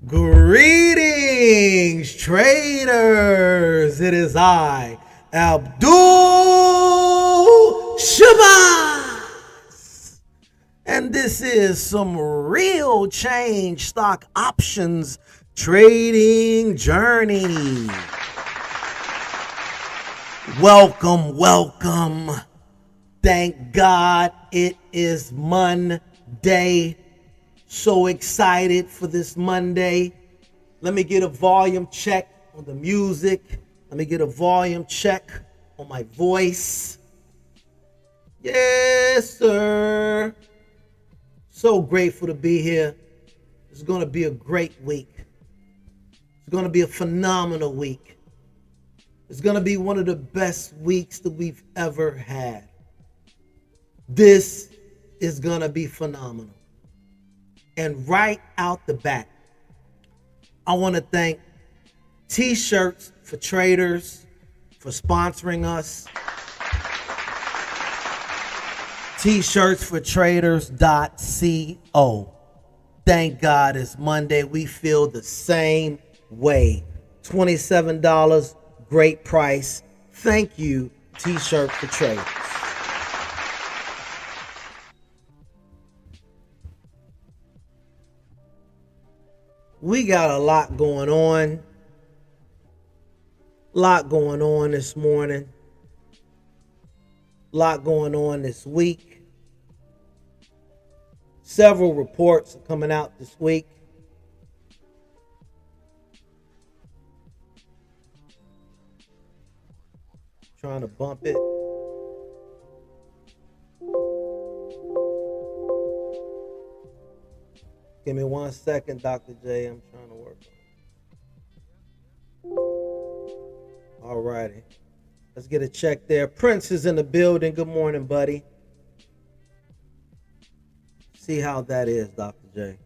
Greetings, traders. It is I, Abdul Shabazz. And this is some real change stock options trading journey. Welcome. Thank God it is Monday. So excited for this Monday. Let me get a volume check on the music. Let me get a volume check on my voice. Yes, sir. So grateful to be here. It's going to be a great week. It's going to be a phenomenal week. It's going to be one of the best weeks that we've ever had. This is going to be phenomenal. And right out the bat, I want to thank T-Shirts for Traders for sponsoring us. T-shirtsfortraders.co. Thank God it's Monday. We feel the same way. $27, great price. Thank you, T-Shirt for Traders. We got a lot going on. This morning. A lot going on this week. Several reports are coming out this week. Trying to bump it. Give me 1 second, Dr. J. I'm trying to work on it. All righty. Let's get a check there. Prince is in the building. Good morning, buddy. See how that is, Dr. J.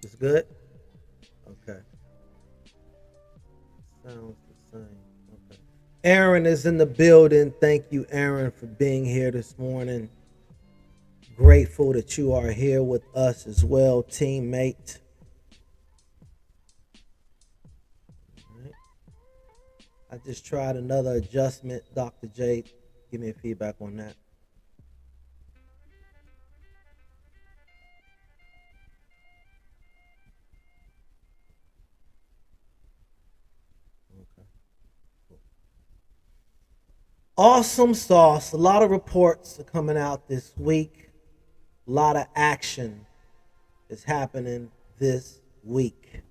It's good? Okay. Sounds the same. Okay. Aaron is in the building. Thank you, Aaron, for being here this morning. Grateful that you are here with us as well, teammate. Right. I just tried another adjustment. Dr. J, give me a feedback on that. Awesome sauce. A lot of reports are coming out this week. A lot of action is happening this week.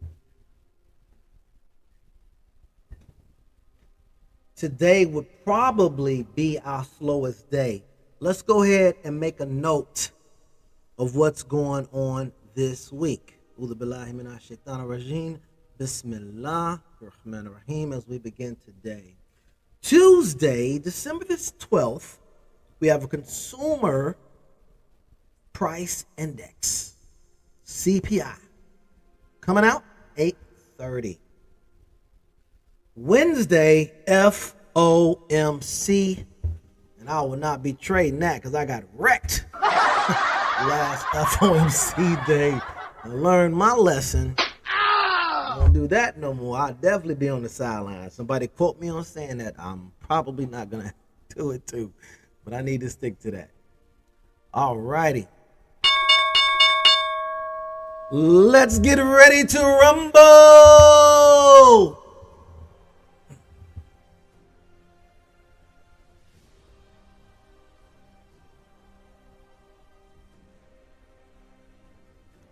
Today would probably be our slowest day. Let's go ahead and make a note of what's going on this week. Bismillah ar-Rahman ar-Rahim as we begin today. Tuesday, December the 12th, we have a consumer price index, CPI, coming out 8:30. Wednesday, FOMC, and I will not be trading that because I got wrecked last FOMC day and learned my lesson. I don't do that no more. I'll definitely be on the sideline. Somebody quote me on saying that. I'm probably not going to do it too, but I need to stick to that. All righty. Let's get ready to rumble.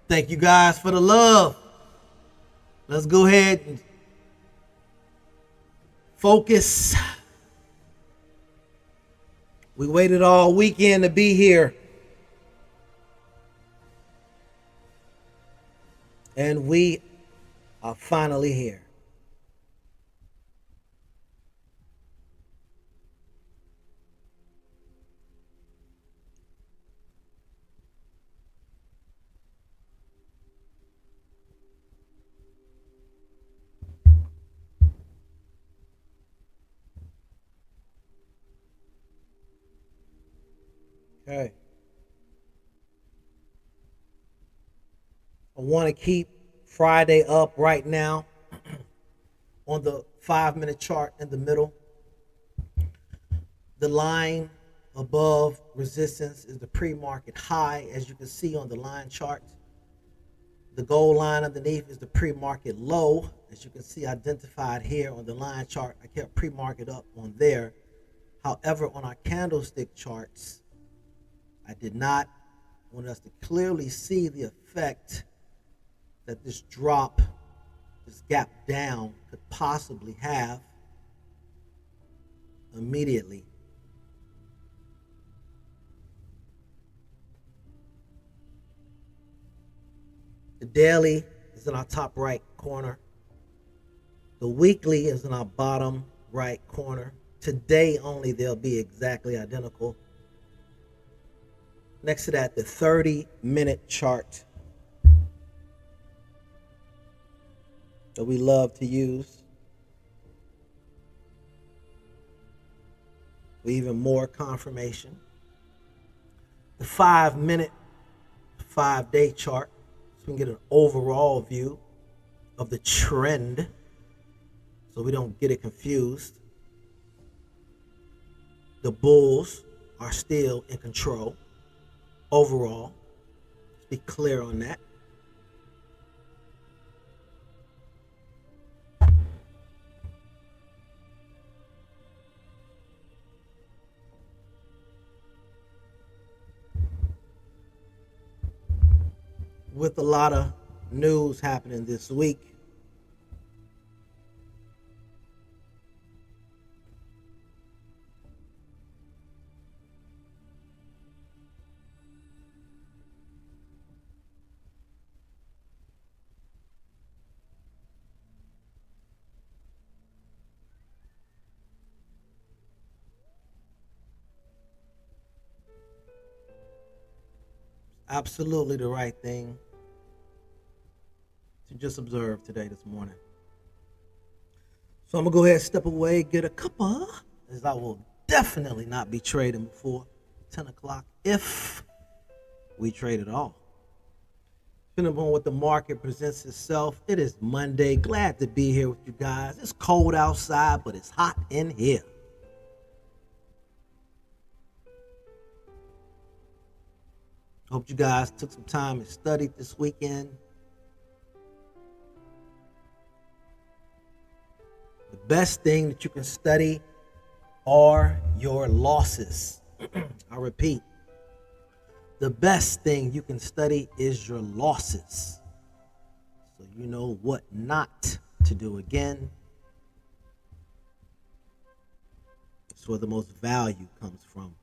Thank you guys for the love. Let's go ahead and focus. We waited all weekend to be here. And we are finally here. Okay. I want to keep Friday up right now on the 5 minute chart in the middle. The line above resistance is the pre-market high, as you can see on the line chart. The gold line underneath is the pre-market low, as you can see identified here on the line chart. I kept pre-market up on there. However, on our candlestick charts, I did not want us to clearly see the effect that this drop, this gap down, could possibly have immediately. The daily is in our top right corner. The weekly is in our bottom right corner. Today only they'll be exactly identical. Next to that, the 30-minute chart that we love to use for even more confirmation. The 5-minute, 5-day chart, so we can get an overall view of the trend so we don't get it confused. The bulls are still in control overall. Let's be clear on that. With a lot of news happening this week, absolutely the right thing to just observe today, this morning. So I'm gonna go ahead and step away, get a cuppa, as I will definitely not be trading before 10 o'clock if we trade at all. Depending on what the market presents itself, it is Monday. Glad to be here with you guys. It's cold outside, but it's hot in here. Hope you guys took some time and studied this weekend. The best thing that you can study are your losses. I repeat, the best thing you can study is your losses. So you know what not to do again. It's where the most value comes from.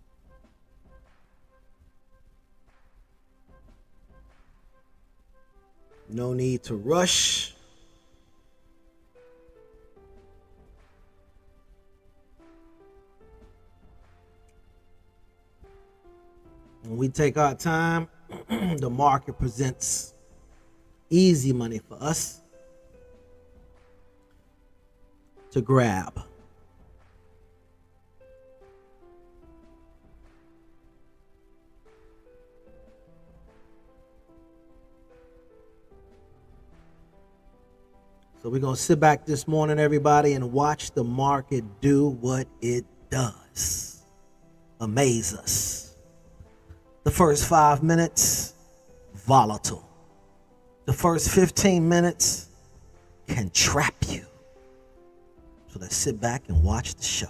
No need to rush. When we take our time, the market presents easy money for us to grab. So we're going to sit back this morning, everybody, and watch the market do what it does. Amaze us. The first 5 minutes, volatile. The first 15 minutes can trap you. So let's sit back and watch the show.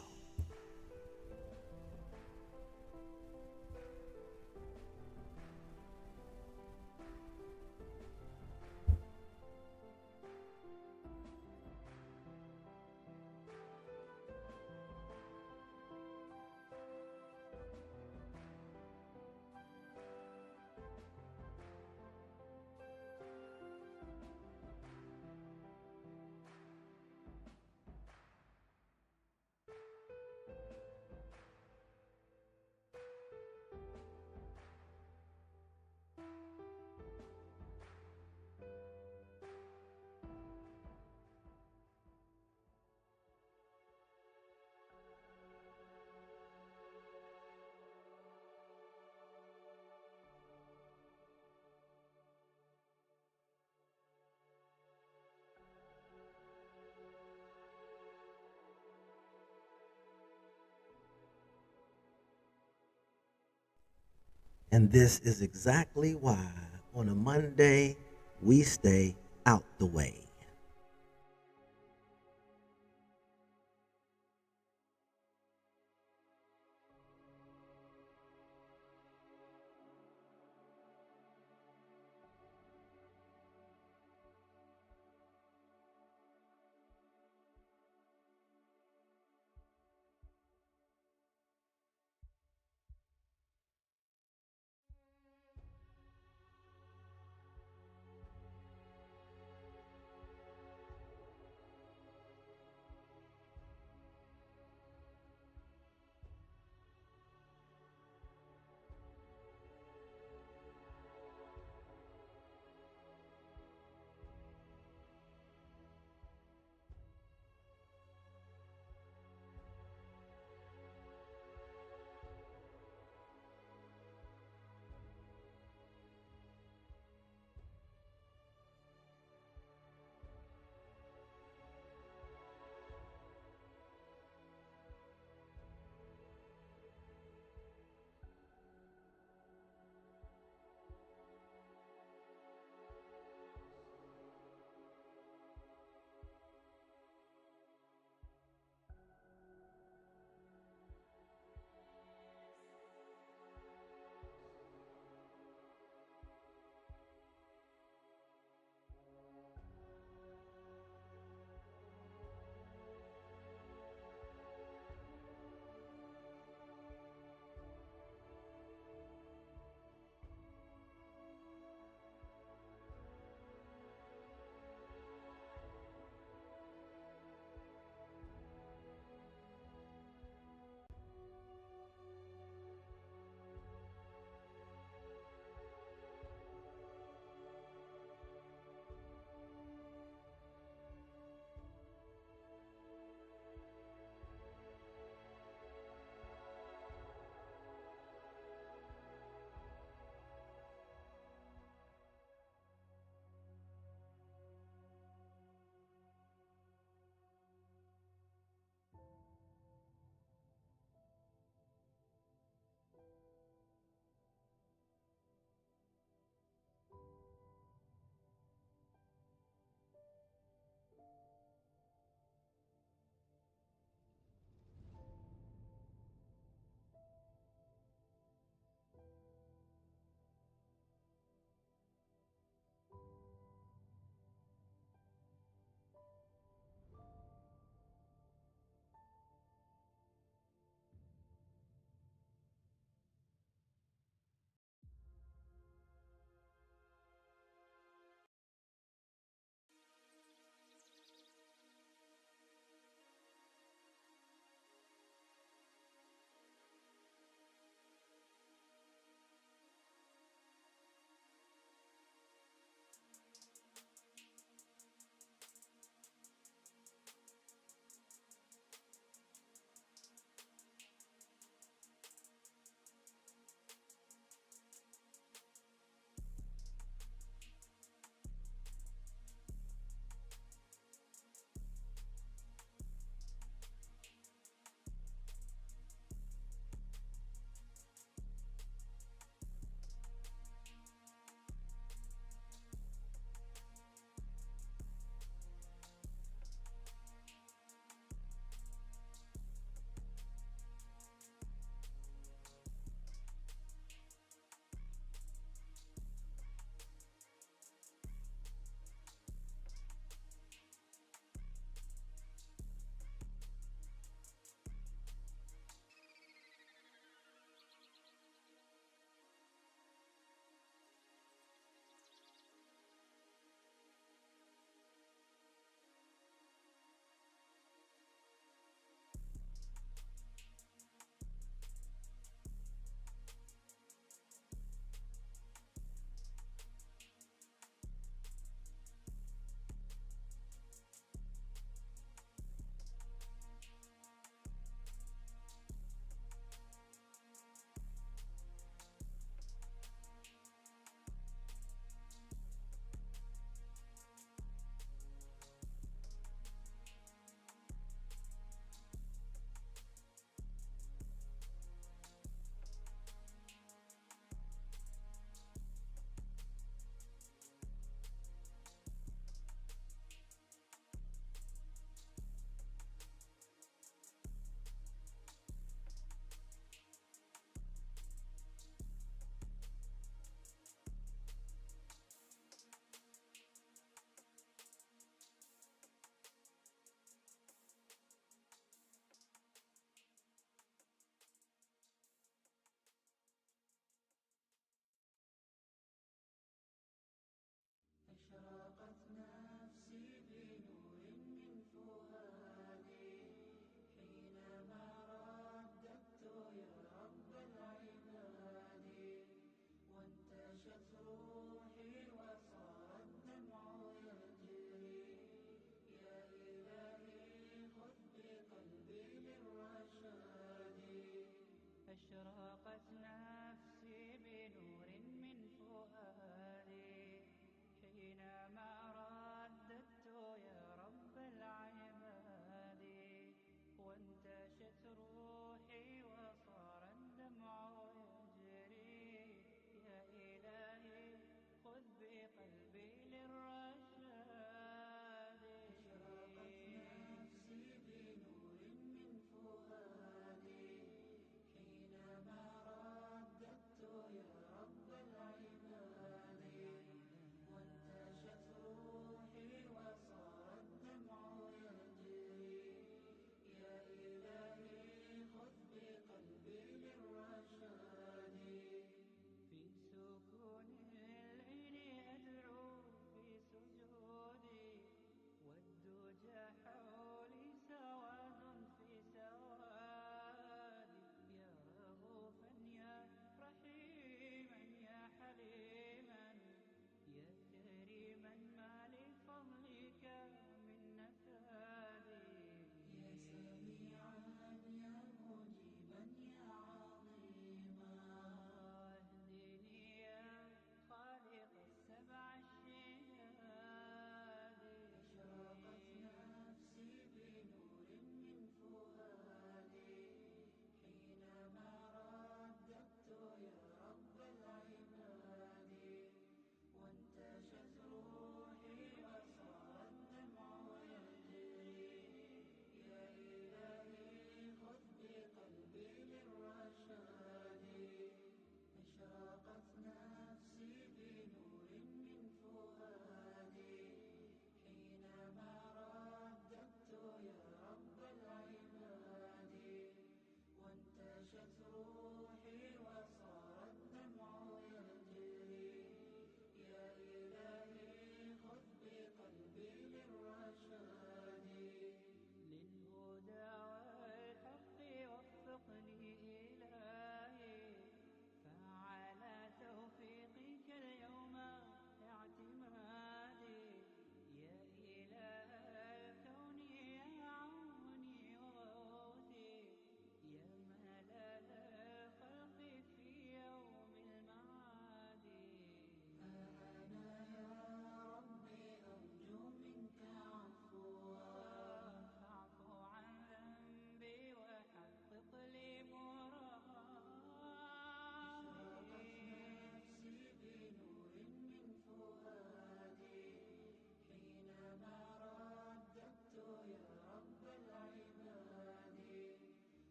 And this is exactly why on a Monday we stay out the way.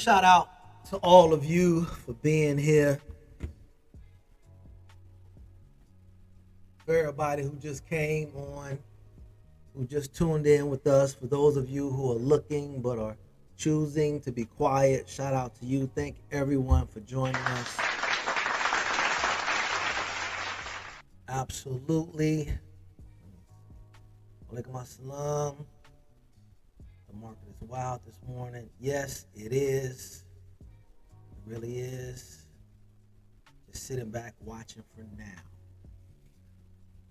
shout out to all of you for being here. For everybody who just came on, who just tuned in with us. For those of you who are looking but are choosing to be quiet, shout out to you. Thank everyone for joining us. Absolutely. Alaikum assalam. The market is wild this morning. Yes, it is. It really is. Just sitting back watching for now.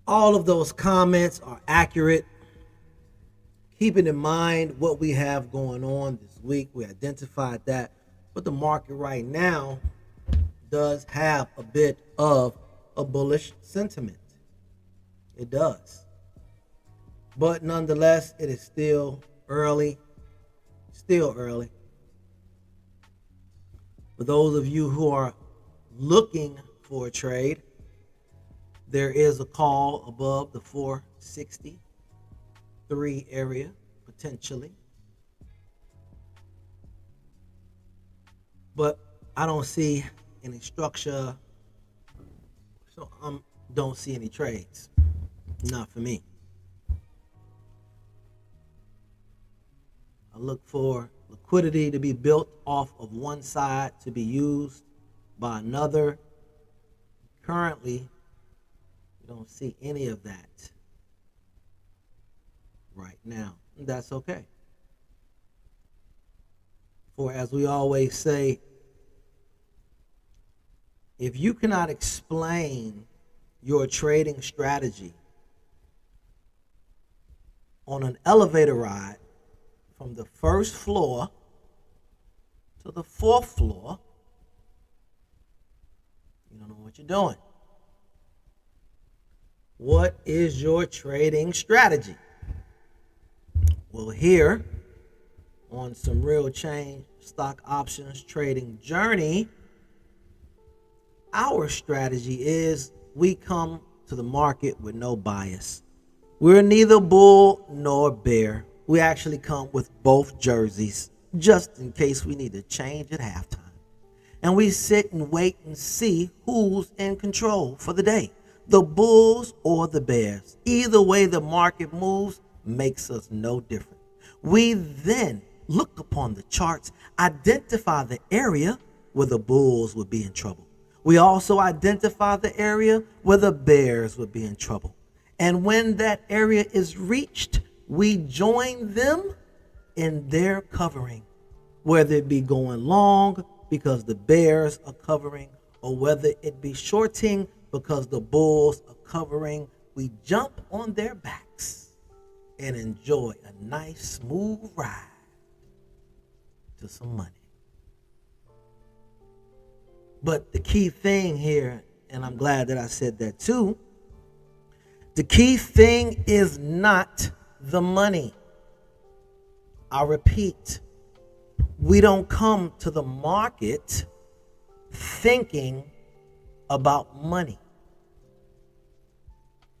All of those comments are accurate. Keeping in mind what we have going on this week, we identified that. But the market right now does have a bit of a bullish sentiment. It does. But nonetheless, it is still early. Still early. For those of you who are looking for a trade, there is a call above the 463 area, potentially. But I don't see any structure, so I don't see any trades. Not for me. I look for liquidity to be built off of one side to be used by another. Currently, we don't see any of that right now. That's okay. For as we always say, if you cannot explain your trading strategy on an elevator ride from the first floor to the fourth floor, you don't know what you're doing. What is your trading strategy? Well, here on some Real Change Stock Options Trading Journey, our strategy is we come to the market with no bias. We're neither bull nor bear. We actually come with both jerseys just in case we need to change at halftime. And we sit and wait and see who's in control for the day, the Bulls or the Bears. Either way the market moves makes us no different. We then look upon the charts, identify the area where the Bulls would be in trouble. We also identify the area where the Bears would be in trouble. And when that area is reached, we join them in their covering, whether it be going long because the Bears are covering, or whether it be shorting because the Bulls are covering. We jump on their backs and enjoy a nice smooth ride to some money. But the key thing here, and I'm glad that I said that too, the key thing is not the money. I repeat, we don't come to the market thinking about money.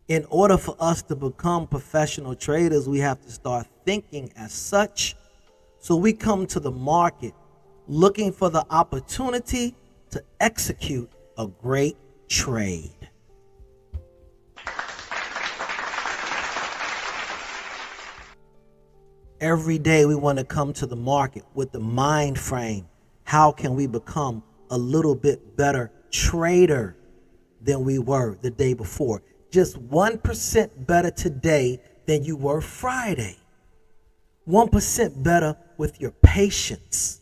In order for us to become professional traders, we have to start thinking as such. So we come to the market looking for the opportunity to execute a great trade. Every day we want to come to the market with the mind frame. How can we become a little bit better trader than we were the day before? Just 1% better today than you were Friday. 1% better with your patience.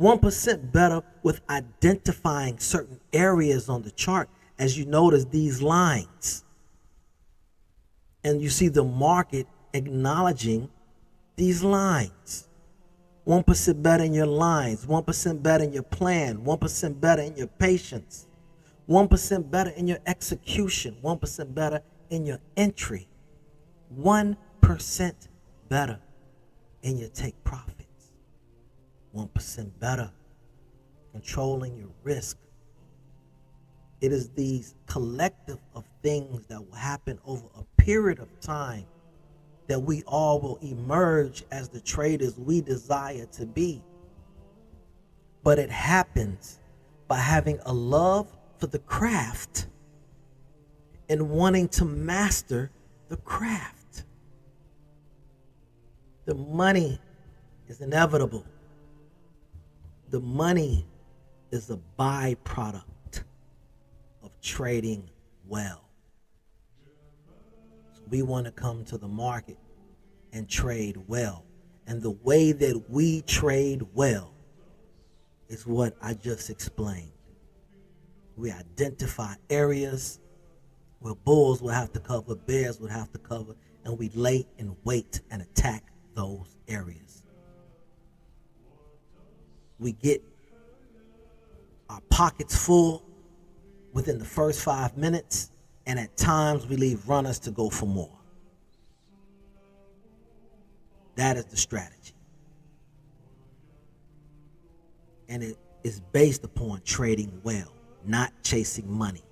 1% better with identifying certain areas on the chart as you notice these lines. And you see the market acknowledging these lines. 1% better in your lines, 1% better in your plan, 1% better in your patience, 1% better in your execution, 1% better in your entry, 1% better in your take profits, 1% better controlling your risk. It is these collective of things that will happen over a period of time that we all will emerge as the traders we desire to be. But it happens by having a love for the craft and wanting to master the craft. The money is inevitable. The money is a byproduct of trading well. So we want to come to the market and trade well. And the way that we trade well is what I just explained. We identify areas where bulls will have to cover, bears will have to cover, and we lay in wait and attack those areas. We get our pockets full within the first 5 minutes, and at times we leave runners to go for more. That is the strategy. And it is based upon trading well, not chasing money,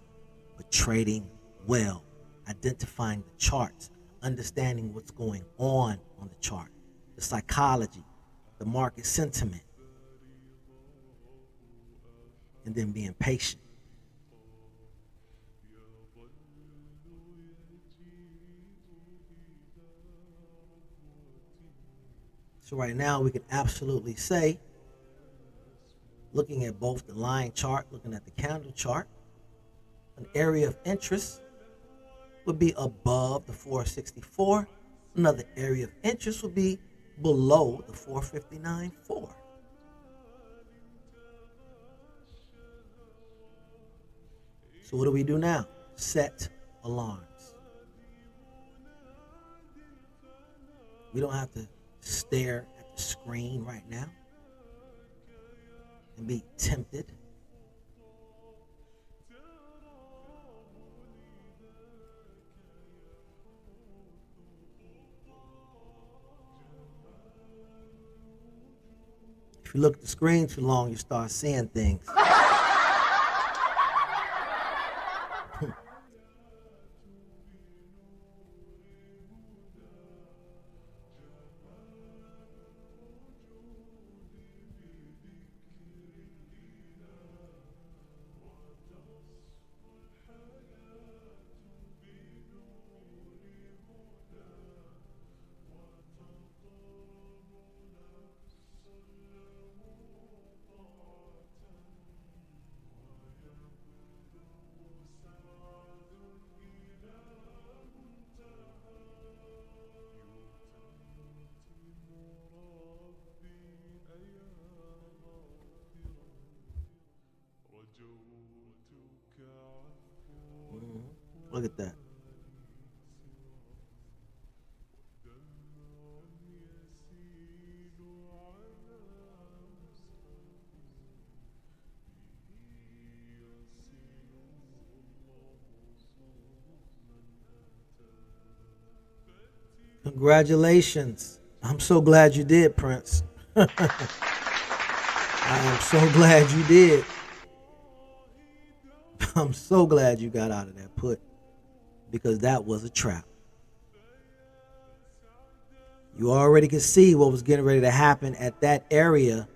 but trading well, identifying the charts, understanding what's going on the chart, the psychology, the market sentiment, and then being patient. So right now we can absolutely say, looking at both the line chart, looking at the candle chart, an area of interest would be above the 464. Another area of interest would be below the 459.4. So what do we do now? Set alarms. We don't have to stare at the screen right now and be tempted. If you look at the screen too long, you start seeing things. Look at that. Congratulations. I'm so glad you did, Prince. I am so glad you did. I'm so glad you got out of that put, because that was a trap. You already could see what was getting ready to happen at that area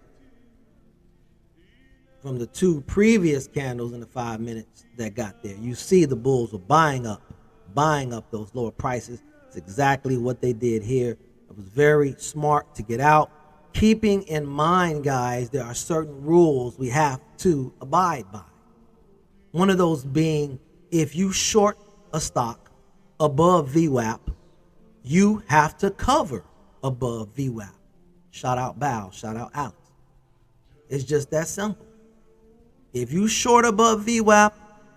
from the two previous candles in the 5 minutes that got there. You see the bulls were buying up those lower prices. It's exactly what they did here. It was very smart to get out. Keeping in mind, guys, there are certain rules we have to abide by. One of those being, if you short a stock above VWAP, you have to cover above VWAP. Shout out Bow, shout out Alex. It's just that simple. If you short above VWAP,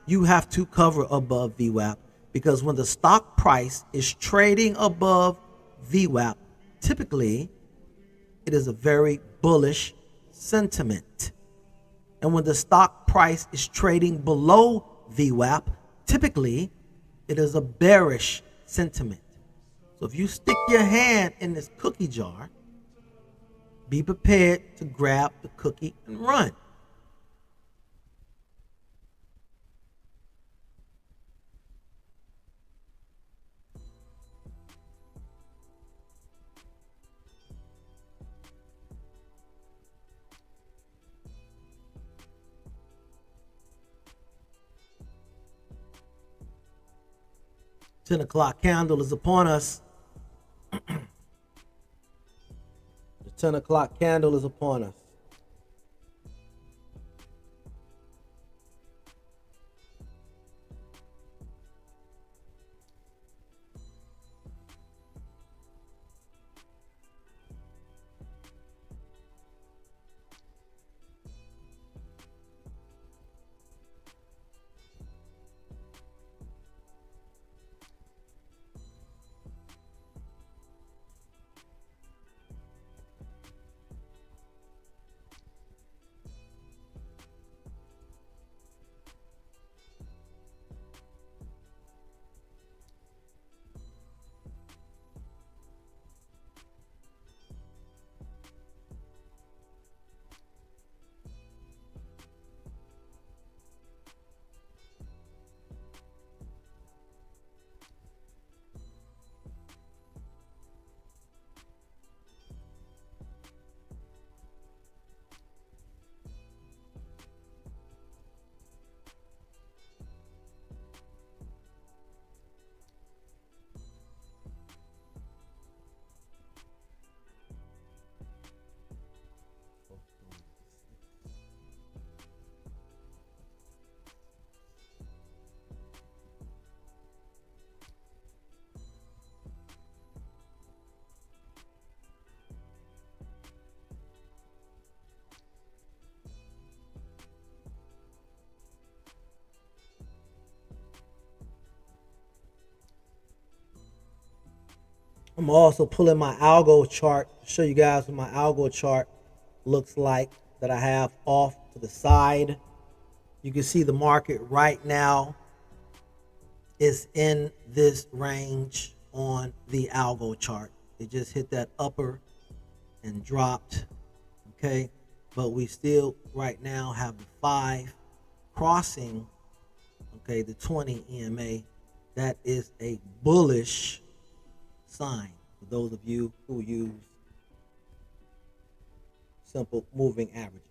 you have to cover above VWAP, because when the stock price is trading above VWAP, typically it is a very bullish sentiment. And when the stock price is trading below VWAP, typically it is a bearish sentiment. So if you stick your hand in this cookie jar, be prepared to grab the cookie and run. 10 o'clock candle is upon us. The 10 o'clock candle is upon us. I'm also pulling my algo chart to show you guys what my algo chart looks like that I have off to the side. You can see the market right now is in this range on the algo chart. It just hit that upper and dropped, okay? But we still right now have the 5 crossing, okay, the 20 EMA. That is a bullish sign for those of you who use simple moving averages.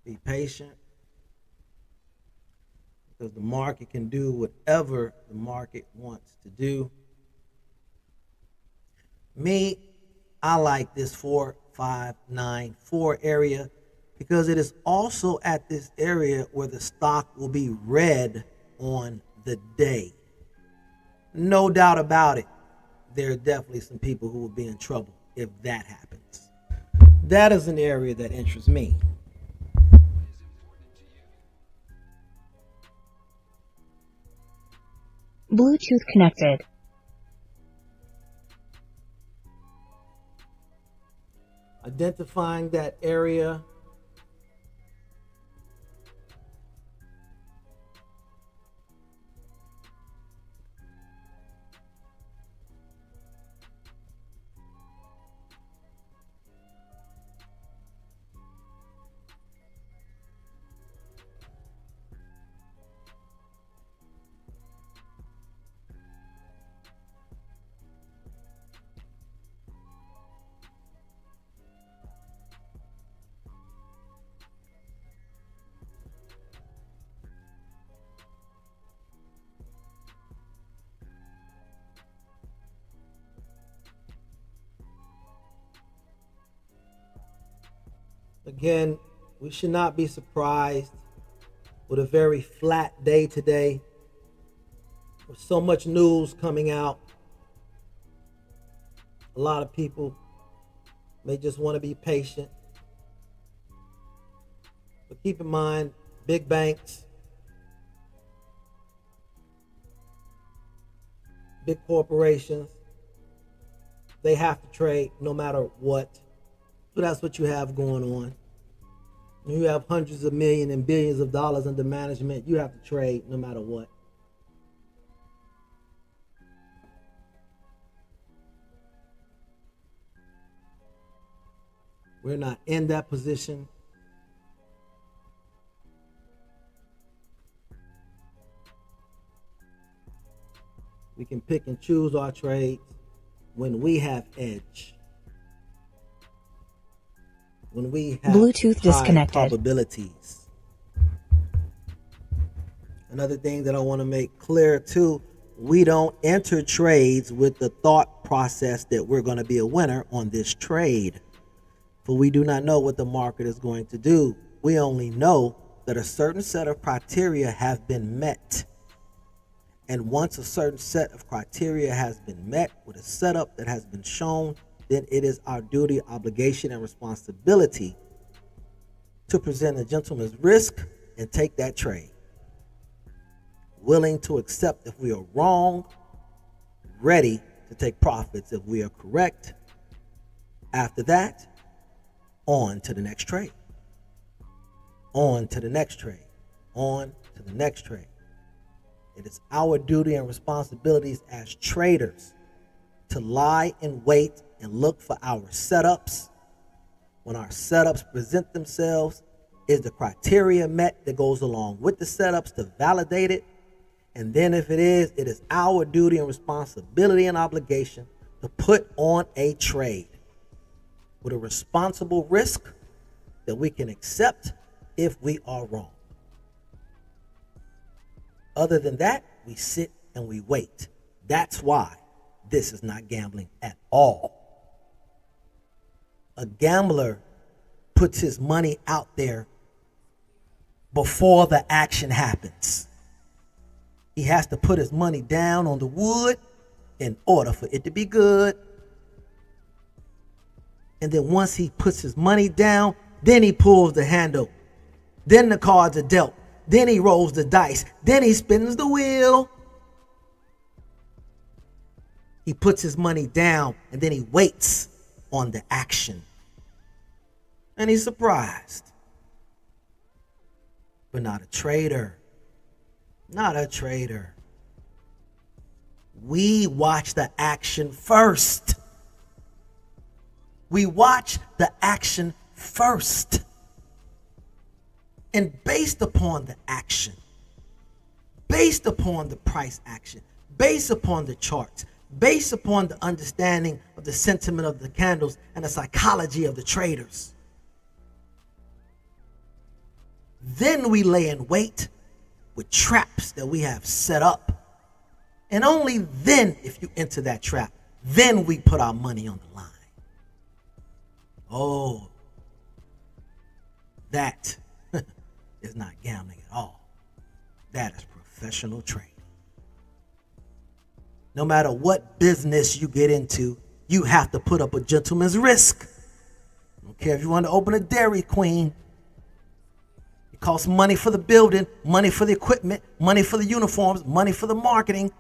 Be patient, because the market can do whatever the market wants to do. Me, I like this 4594 area because it is also at this area where the stock will be red on the day. No doubt about it. There are definitely some people who will be in trouble if that happens. That is an area that interests me. Bluetooth connected. Identifying that area. Again, we should not be surprised with a very flat day today. With so much news coming out, a lot of people may just want to be patient. But keep in mind, big banks, big corporations, they have to trade no matter what. So that's what you have going on. When you have hundreds of millions and billions of dollars under management, you have to trade no matter what. We're not in that position. We can pick and choose our trades. when we have edge, when we have Bluetooth high disconnected. probabilities. Another thing that I want to make clear too, we don't enter trades with the thought process that we're going to be a winner on this trade. For we do not know what the market is going to do. We only know that a certain set of criteria have been met. And once a certain set of criteria has been met with a setup that has been shown, then it is our duty, obligation, and responsibility to present a gentleman's risk and take that trade. Willing to accept if we are wrong, ready to take profits if we are correct. After that, on to the next trade. On to the next trade. On to the next trade. It is our duty and responsibilities as traders to lie in wait and look for our setups. When our setups present themselves, is the criteria met that goes along with the setups to validate it? And then if it is our duty and responsibility and obligation to put on a trade with a responsible risk that we can accept if we are wrong. Other than that, we sit and we wait. That's why this is not gambling at all. A gambler puts his money out there before the action happens. He has to put his money down on the wood in order for it to be good. And then once he puts his money down, then he pulls the handle. Then the cards are dealt. Then he rolls the dice. Then he spins the wheel. He puts his money down and then he waits on the action. And he's surprised. But not a trader. Not a trader. We watch the action first. We watch the action first. And based upon the action, based upon the price action, based upon the charts, based upon the understanding of the sentiment of the candles and the psychology of the traders, then we lay in wait with traps that we have set up. And only then, if you enter that trap, then we put our money on the line. Oh, that is not gambling at all. That is professional trading. No matter what business you get into, you have to put up a gentleman's risk. I don't care if you want to open a Dairy Queen. It costs money for the building, money for the equipment, money for the uniforms, money for the marketing,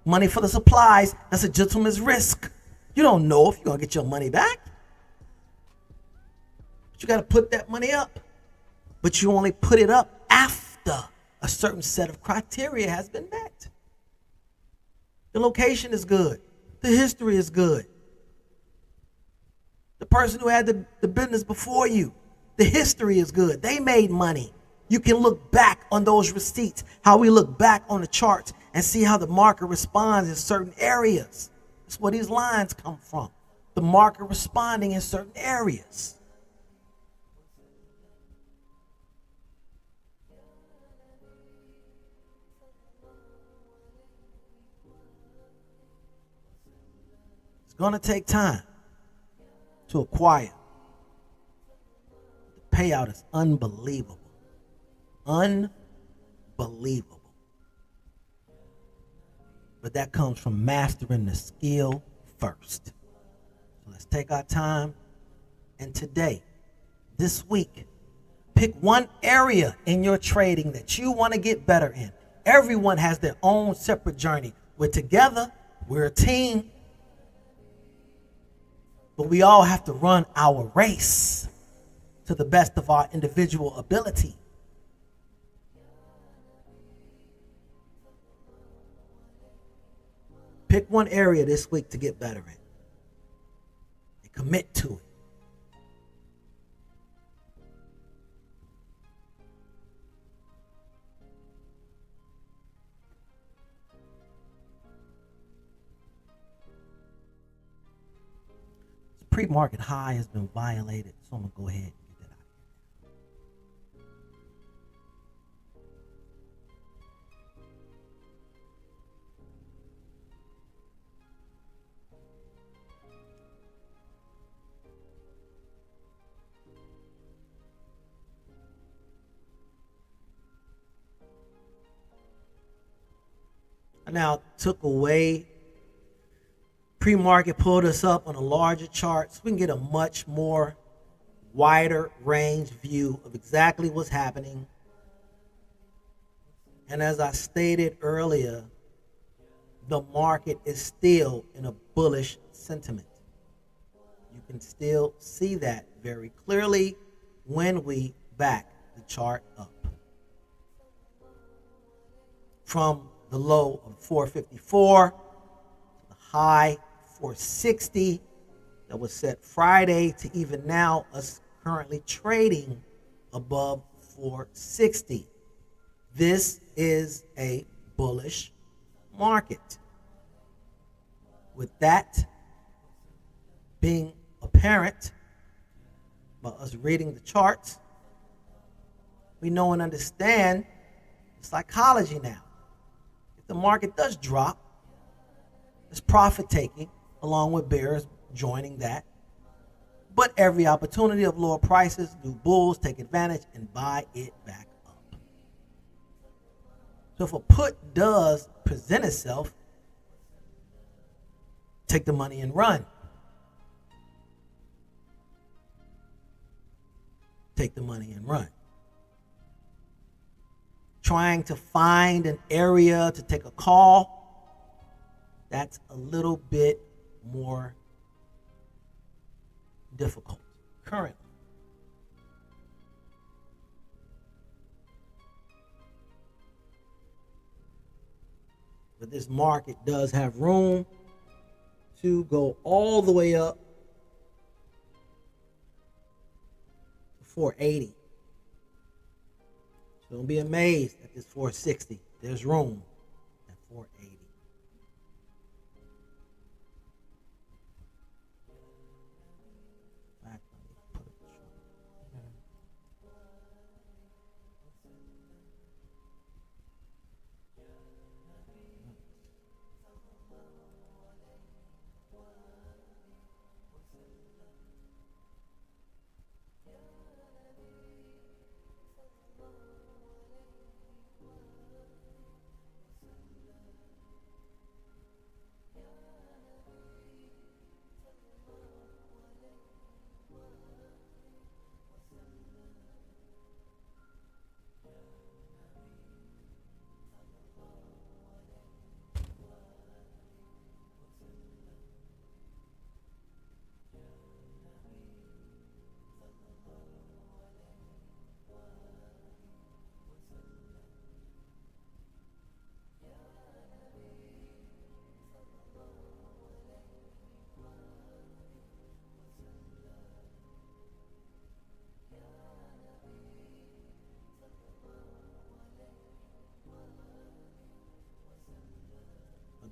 money for the supplies. That's a gentleman's risk. You don't know if you're going to get your money back. But you got to put that money up. But you only put it up after a certain set of criteria has been met. The location is good. The history is good. The person who had the business before you, the history is good. They made money. You can look back on those receipts, how we look back on the charts and see how the market responds in certain areas. That's where these lines come from. The market responding in certain areas. It's going to take time to acquire. The payout is unbelievable. Unbelievable. But that comes from mastering the skill first. So let's take our time. And today, this week, pick one area in your trading that you want to get better in. Everyone has their own separate journey. We're together. We're a team. But we all have to run our race to the best of our individual ability. Pick one area this week to get better in and commit to it. pre-market high has been violated, so I'm gonna go ahead and get that out. I now took away pre-market, pulled us up on a larger chart so we can get a much more wider range view of exactly what's happening. And as I stated earlier, the market is still in a bullish sentiment. You can still see that very clearly when we back the chart up. From the low of 454 to the high 460 that was set Friday to even now us currently trading above 460. This is a bullish market. With that being apparent by us reading the charts, we know and understand the psychology now. If the market does drop, it's profit taking along with bears joining that. But every opportunity of lower prices, do bulls take advantage and buy it back up. So if a put does present itself, take the money and run. Take the money and run. Trying to find an area to take a call, that's a little bit more difficult currently. But this market does have room to go all the way up to 480. So don't be amazed at this 460. There's room at 480.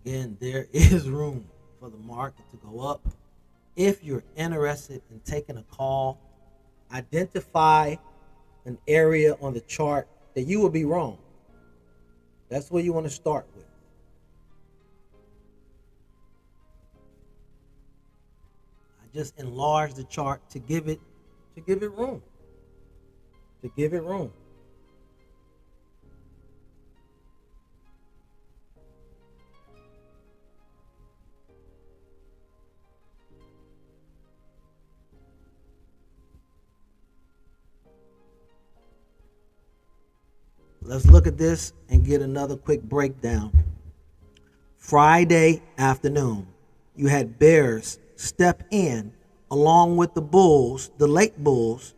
Again, there is room for the market to go up. If you're interested in taking a call, identify an area on the chart that you will be wrong. That's where you want to start with. I just enlarged the chart to give it room. To give it room. Let's look at this and get another quick breakdown. Friday afternoon, you had bears step in along with the bulls, the late bulls,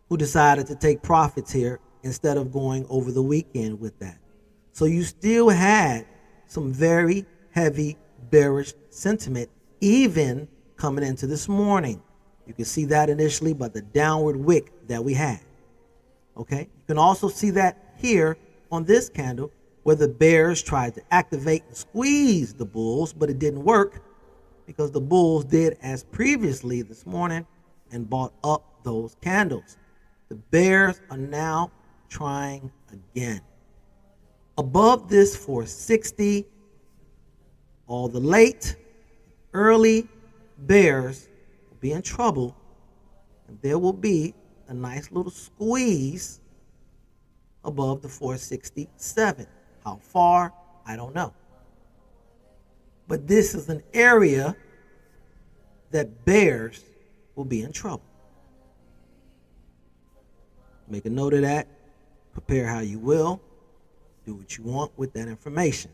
who decided to take profits here instead of going over the weekend with that. So you still had some very heavy bearish sentiment even coming into this morning. You can see that initially by the downward wick that we had. Okay, you can also see that here on this candle where the bears tried to activate and squeeze the bulls, but it didn't work. because the bulls did as previously this morning and bought up those candles. The bears are now trying again. Above this 460, all the late, early bears will be in trouble, and there will be a nice little squeeze above the 467. How far? I don't know. But this is an area that bears will be in trouble. Make a note of that. Prepare how you will. Do what you want with that information.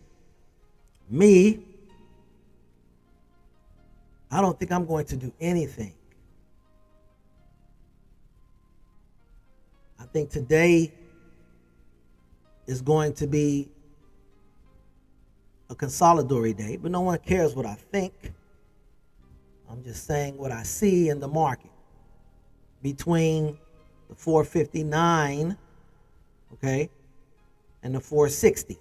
Me, I don't think I'm going to do anything. I think today is going to be a consolidatory day, but no one cares what I think. I'm just saying what I see in the market between the 459, okay, and the 460,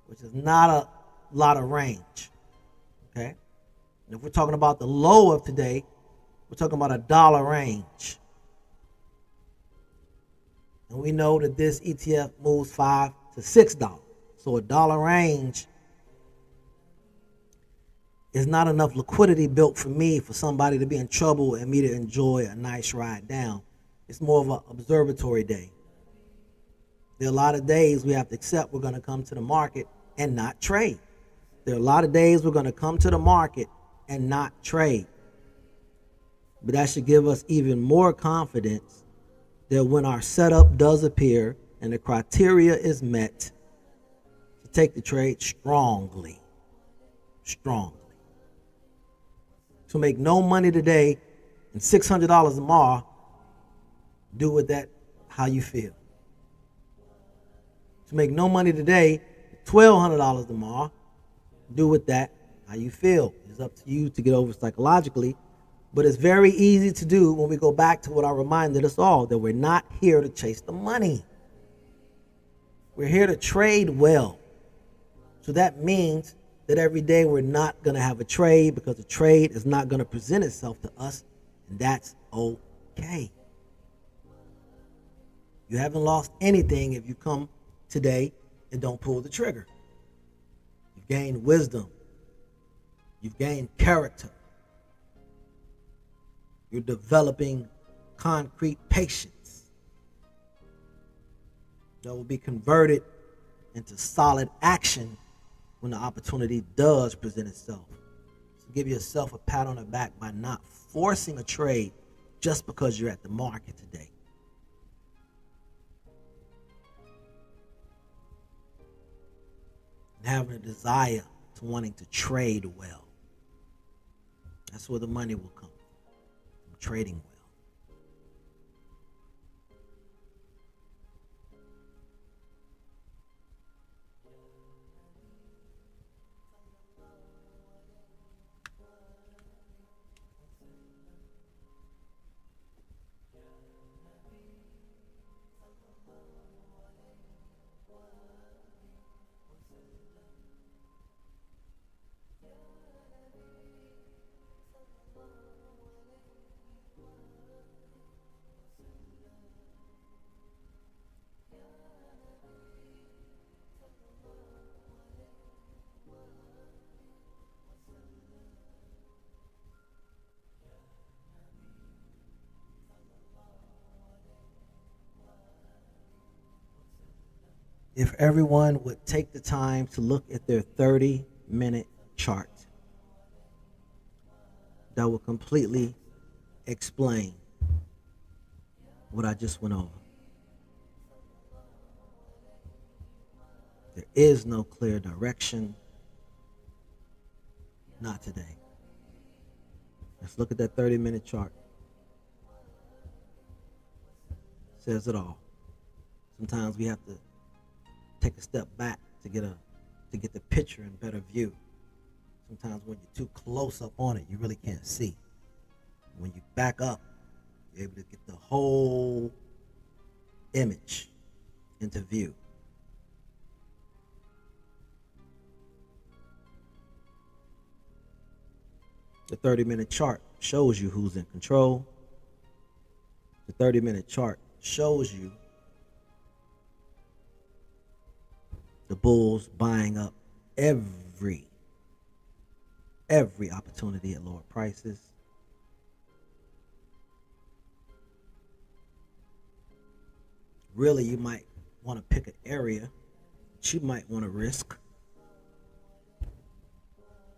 which is not a lot of range, okay? And if we're talking about the low of today, we're talking about $1 range. And we know that this ETF moves $5 to $6. So $1 range is not enough liquidity built for me, for somebody to be in trouble and me to enjoy a nice ride down. It's more of an observatory day. There are a lot of days we have to accept we're going to come to the market and not trade. There are a lot of days we're going to come to the market and not trade. But that should give us even more confidence that when our setup does appear and the criteria is met, to take the trade strongly. To make no money today and $600 tomorrow, do with that how you feel. To make no money today, $1,200 tomorrow, do with that how you feel. It's up to you to get over psychologically, but it's very easy to do when we go back to what I reminded us all, that we're not here to chase the money. We're here to trade well. So that means that every day we're not going to have a trade, because the trade is not going to present itself to us, and that's okay. You haven't lost anything if you come today and don't pull the trigger. You've gained wisdom. You've gained character. You're developing concrete patience that will be converted into solid action when the opportunity does present itself. So give yourself a pat on the back by not forcing a trade just because you're at the market today. And having a desire to wanting to trade well. That's where the money will come from trading well. If everyone would take the time to look at their 30-minute chart, that will completely explain what I just went over. There is no clear direction. Not today. Let's look at that 30-minute chart. Says it all. Sometimes we have to take a step back to get the picture in better view. Sometimes when you're too close up on it, you really can't see. When you back up, you're able to get the whole image into view. The 30-minute chart shows you who's in control. The 30-minute chart shows you the bulls buying up every opportunity at lower prices. Really, you might want to pick an area that you might want to risk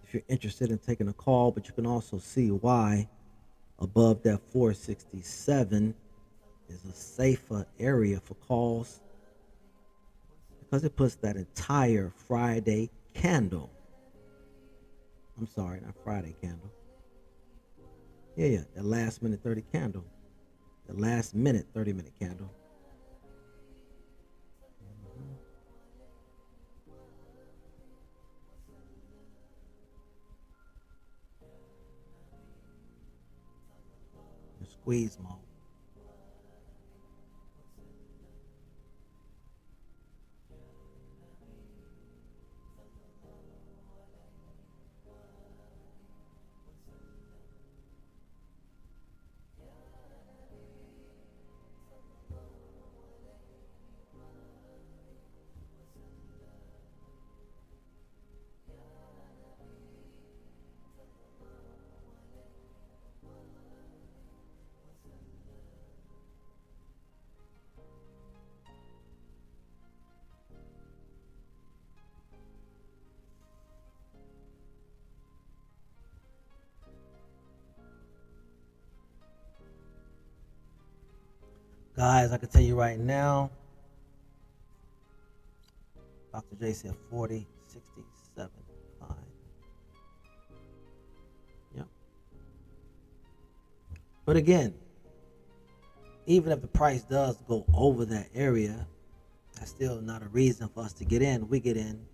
if you're interested in taking a call, but you can also see why above that 467 is a safer area for calls, because it puts that entire Friday candle. I'm sorry, not Friday candle. Yeah, that last minute 30 candle. The last minute 30-minute candle. The squeeze mode. Guys, I can tell you right now, Dr. J said 40, 67, fine. Yep. But again, even if the price does go over that area, that's still not a reason for us to get in. We get in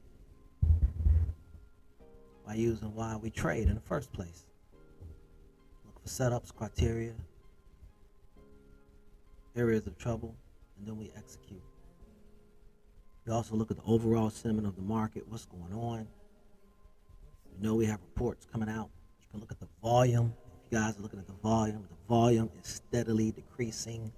by using why we trade in the first place. Look for setups, criteria, areas of trouble, and then we execute. We also look at the overall sentiment of the market, what's going on. You know we have reports coming out. You can look at the volume. If you guys are looking at the volume is steadily decreasing.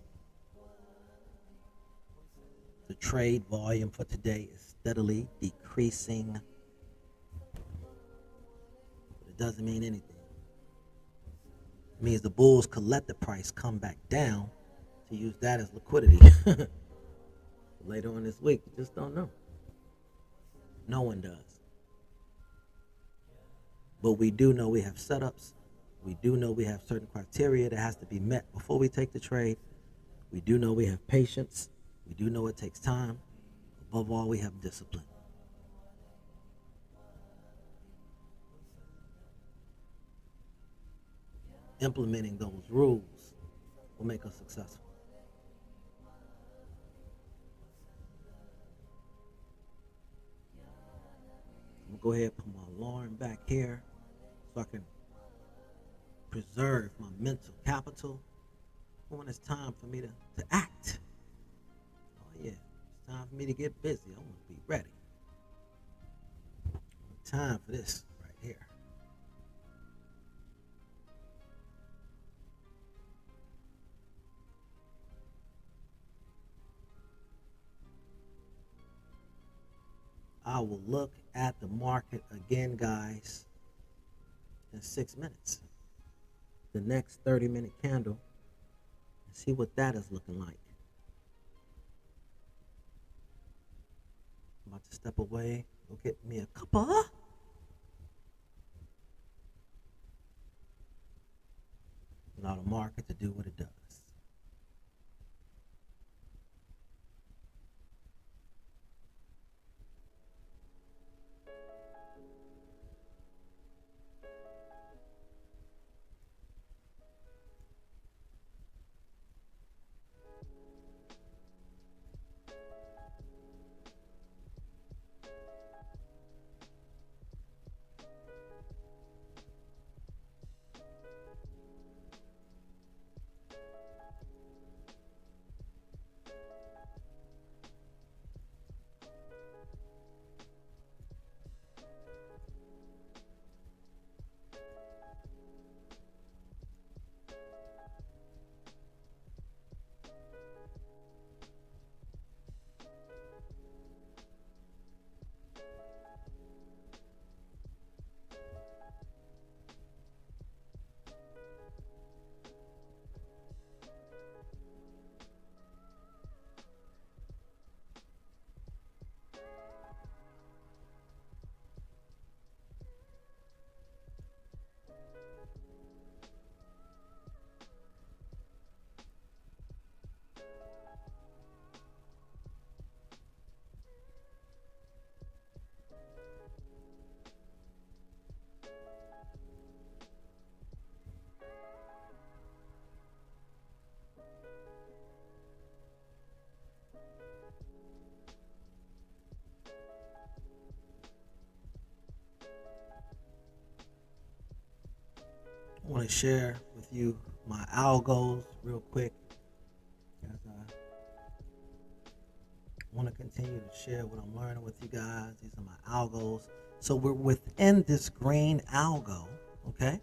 The trade volume for today is steadily decreasing. But it doesn't mean anything. It means the bulls could let the price come back down to use that as liquidity. Later on this week, you just don't know. No one does. But we do know we have setups. We do know we have certain criteria that has to be met before we take the trade. We do know we have patience. We do know it takes time. Above all, we have discipline. Implementing those rules will make us successful. I'm gonna go ahead and put my alarm back here so I can preserve my mental capital when it's time for me to act. Oh yeah, it's time for me to get busy. I want to be ready. Time for this right here. I will look at the market again, guys, in 6 minutes. The next 30-minute candle, and see what that is looking like. I'm about to step away, go get me a cuppa. Allow the market to do what it does. I want to share with you my algos real quick. As I want to continue to share what I'm learning with you guys. These are my algos. So we're within this green algo, okay?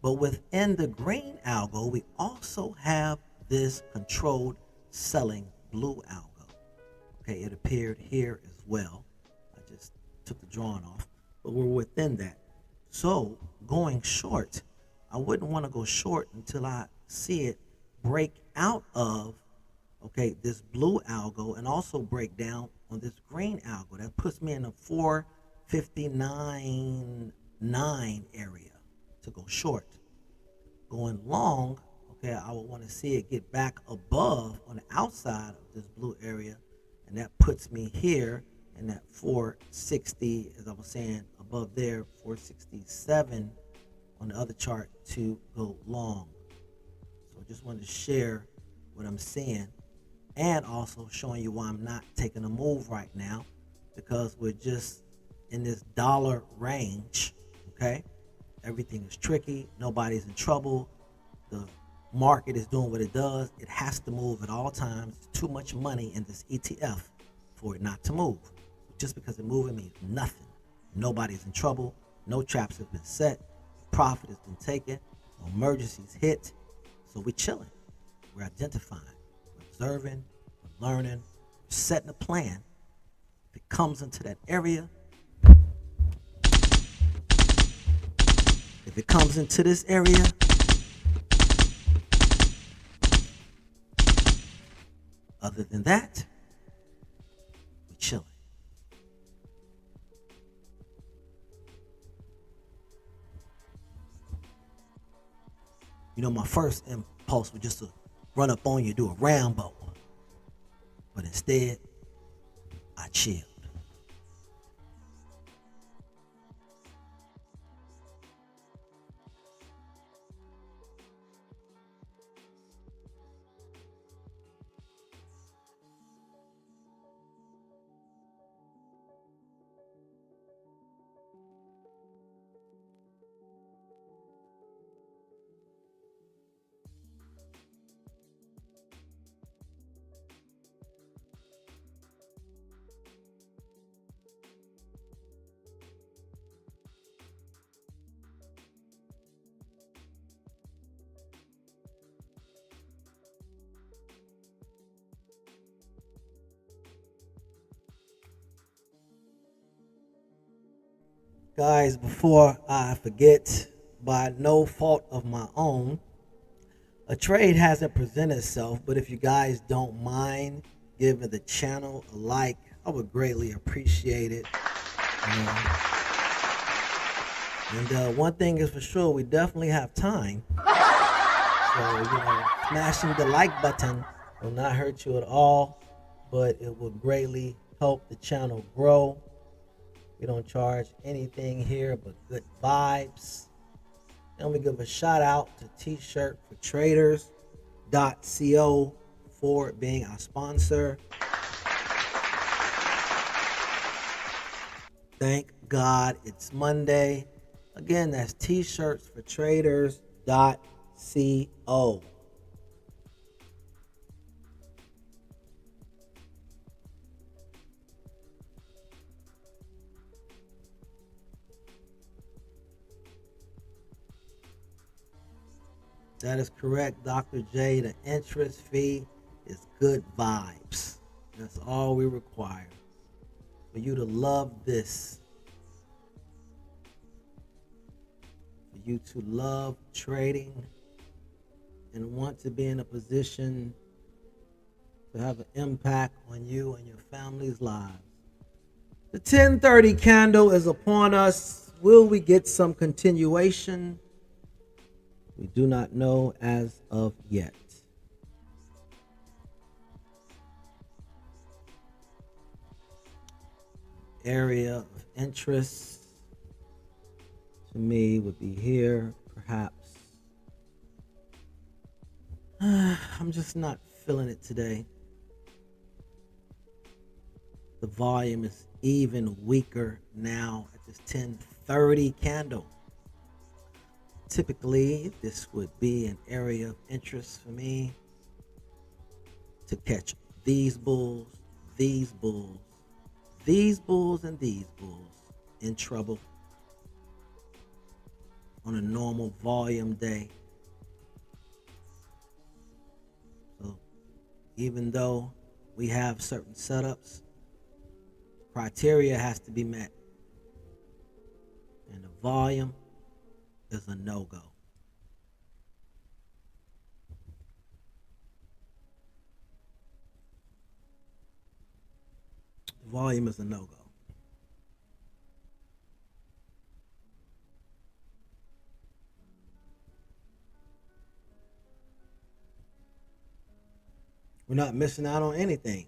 But within the green algo, we also have this controlled selling blue algo. Okay, it appeared here as well. I just took the drawing off, but we're within that. So going short, I wouldn't want to go short until I see it break out of, okay, this blue algo and also break down on this green algo. That puts me in the 459.9 area to go short. Going long, okay, I would want to see it get back above on the outside of this blue area, and that puts me here in that 460, as I was saying, above there, 467 on the other chart to go long. So I just wanted to share what I'm seeing and also showing you why I'm not taking a move right now, because we're just in this dollar range, okay? Everything is tricky. Nobody's in trouble. The market is doing what it does. It has to move at all times. There's too much money in this ETF for it not to move. Just because it moving means nothing. Nobody's in trouble. No traps have been set. Profit has been taken. No emergencies hit. So we're chilling. We're identifying. We're observing. We're learning. We're setting a plan. If it comes into that area, if it comes into this area, other than that, we're chilling. You know, my first impulse was just to run up on you, do a Rambo. But instead, I chilled. Guys, before I forget, by no fault of my own, a trade hasn't presented itself, but if you guys don't mind giving the channel a like, I would greatly appreciate it. And one thing is for sure, we definitely have time. So, smashing the like button will not hurt you at all, but it will greatly help the channel grow. We don't charge anything here but good vibes. And we give a shout out to T-Shirt for Traders.co for being our sponsor. Thank God it's Monday. Again, that's T-Shirts for Traders.co. That is correct, Dr. J. The interest fee is good vibes. That's all we require. For you to love this. For you to love trading and want to be in a position to have an impact on you and your family's lives. The 10:30 candle is upon us. Will we get some continuation? We do not know as of yet. Area of interest to me would be here, perhaps. I'm just not feeling it today. The volume is even weaker now at this 10:30 candle. typically this would be an area of interest for me to catch these bulls, these bulls, these bulls, and these bulls in trouble on a normal volume day. So even though we have certain setups, criteria has to be met. And the volume is a no-go. The volume is a no-go. We're not missing out on anything.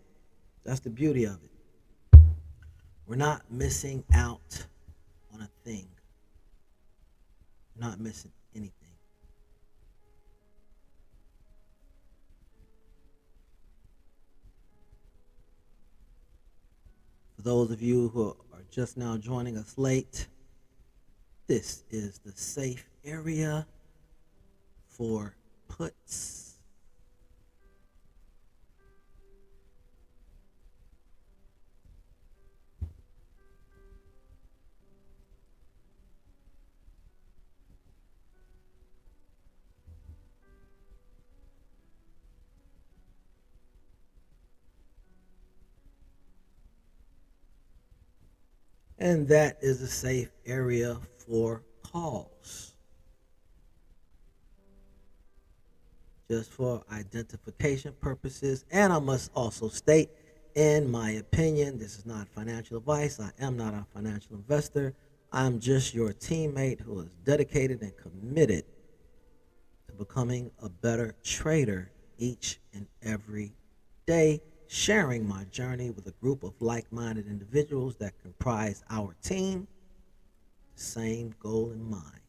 That's the beauty of it. We're not missing out on a thing. We're not missing anything. For those of you who are just now joining us late, this is the safe area for puts. And that is a safe area for calls. Just for identification purposes. And I must also state, in my opinion, this is not financial advice. I am not a financial investor. I'm just your teammate who is dedicated and committed to becoming a better trader each and every day, sharing my journey with a group of like-minded individuals that comprise our team, the same goal in mind.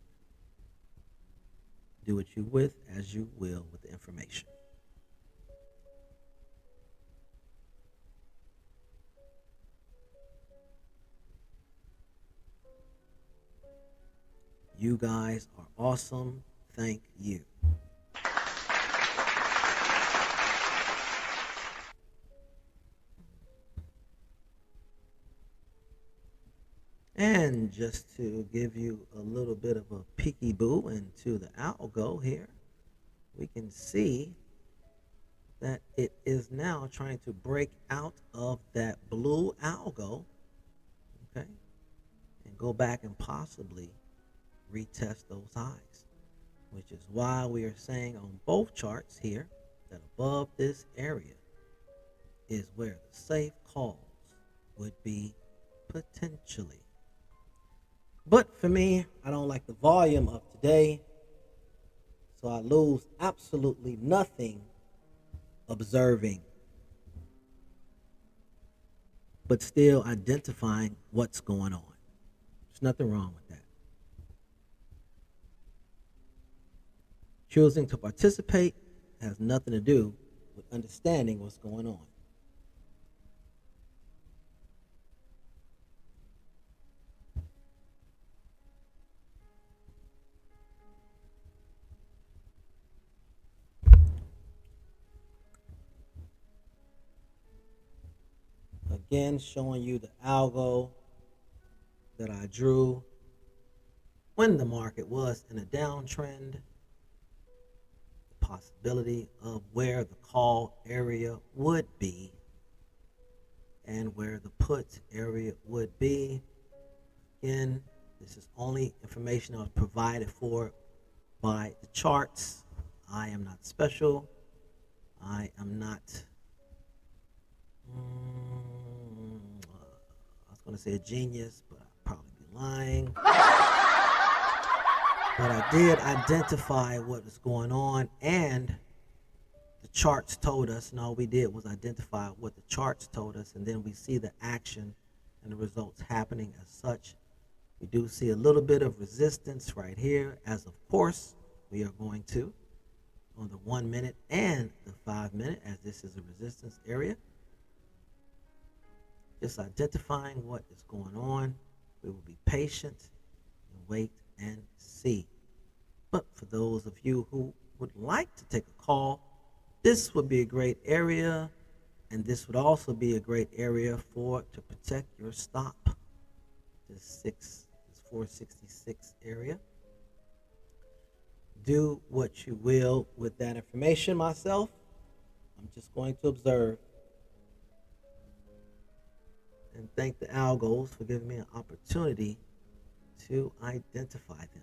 Do what you with as you will with the information. You guys are awesome. Thank you. And just to give you a little bit of a peekaboo into the algo here, we can see that it is now trying to break out of that blue algo, okay, and go back and possibly retest those highs, which is why we are saying on both charts here that above this area is where the safe calls would be potentially. But for me, I don't like the volume of today, so I lose absolutely nothing observing, but still identifying what's going on. There's nothing wrong with that. Choosing to participate has nothing to do with understanding what's going on. Again, showing you the algo that I drew when the market was in a downtrend, the possibility of where the call area would be and where the put area would be. Again, this is only information I was provided for by the charts. I am not special. I am not I was going to say a genius, but I'd probably be lying. But I did identify what was going on, and the charts told us, and all we did was identify what the charts told us, and then we see the action and the results happening as such. We do see a little bit of resistance right here, as of course we are going to on the 1 minute and the 5 minute, as this is a resistance area. Just identifying what is going on. We will be patient and wait and see. But for those of you who would like to take a call, this would be a great area, and this would also be a great area to protect your stop. This 466 area. Do what you will with that information. Myself, I'm just going to observe and thank the algos for giving me an opportunity to identify them.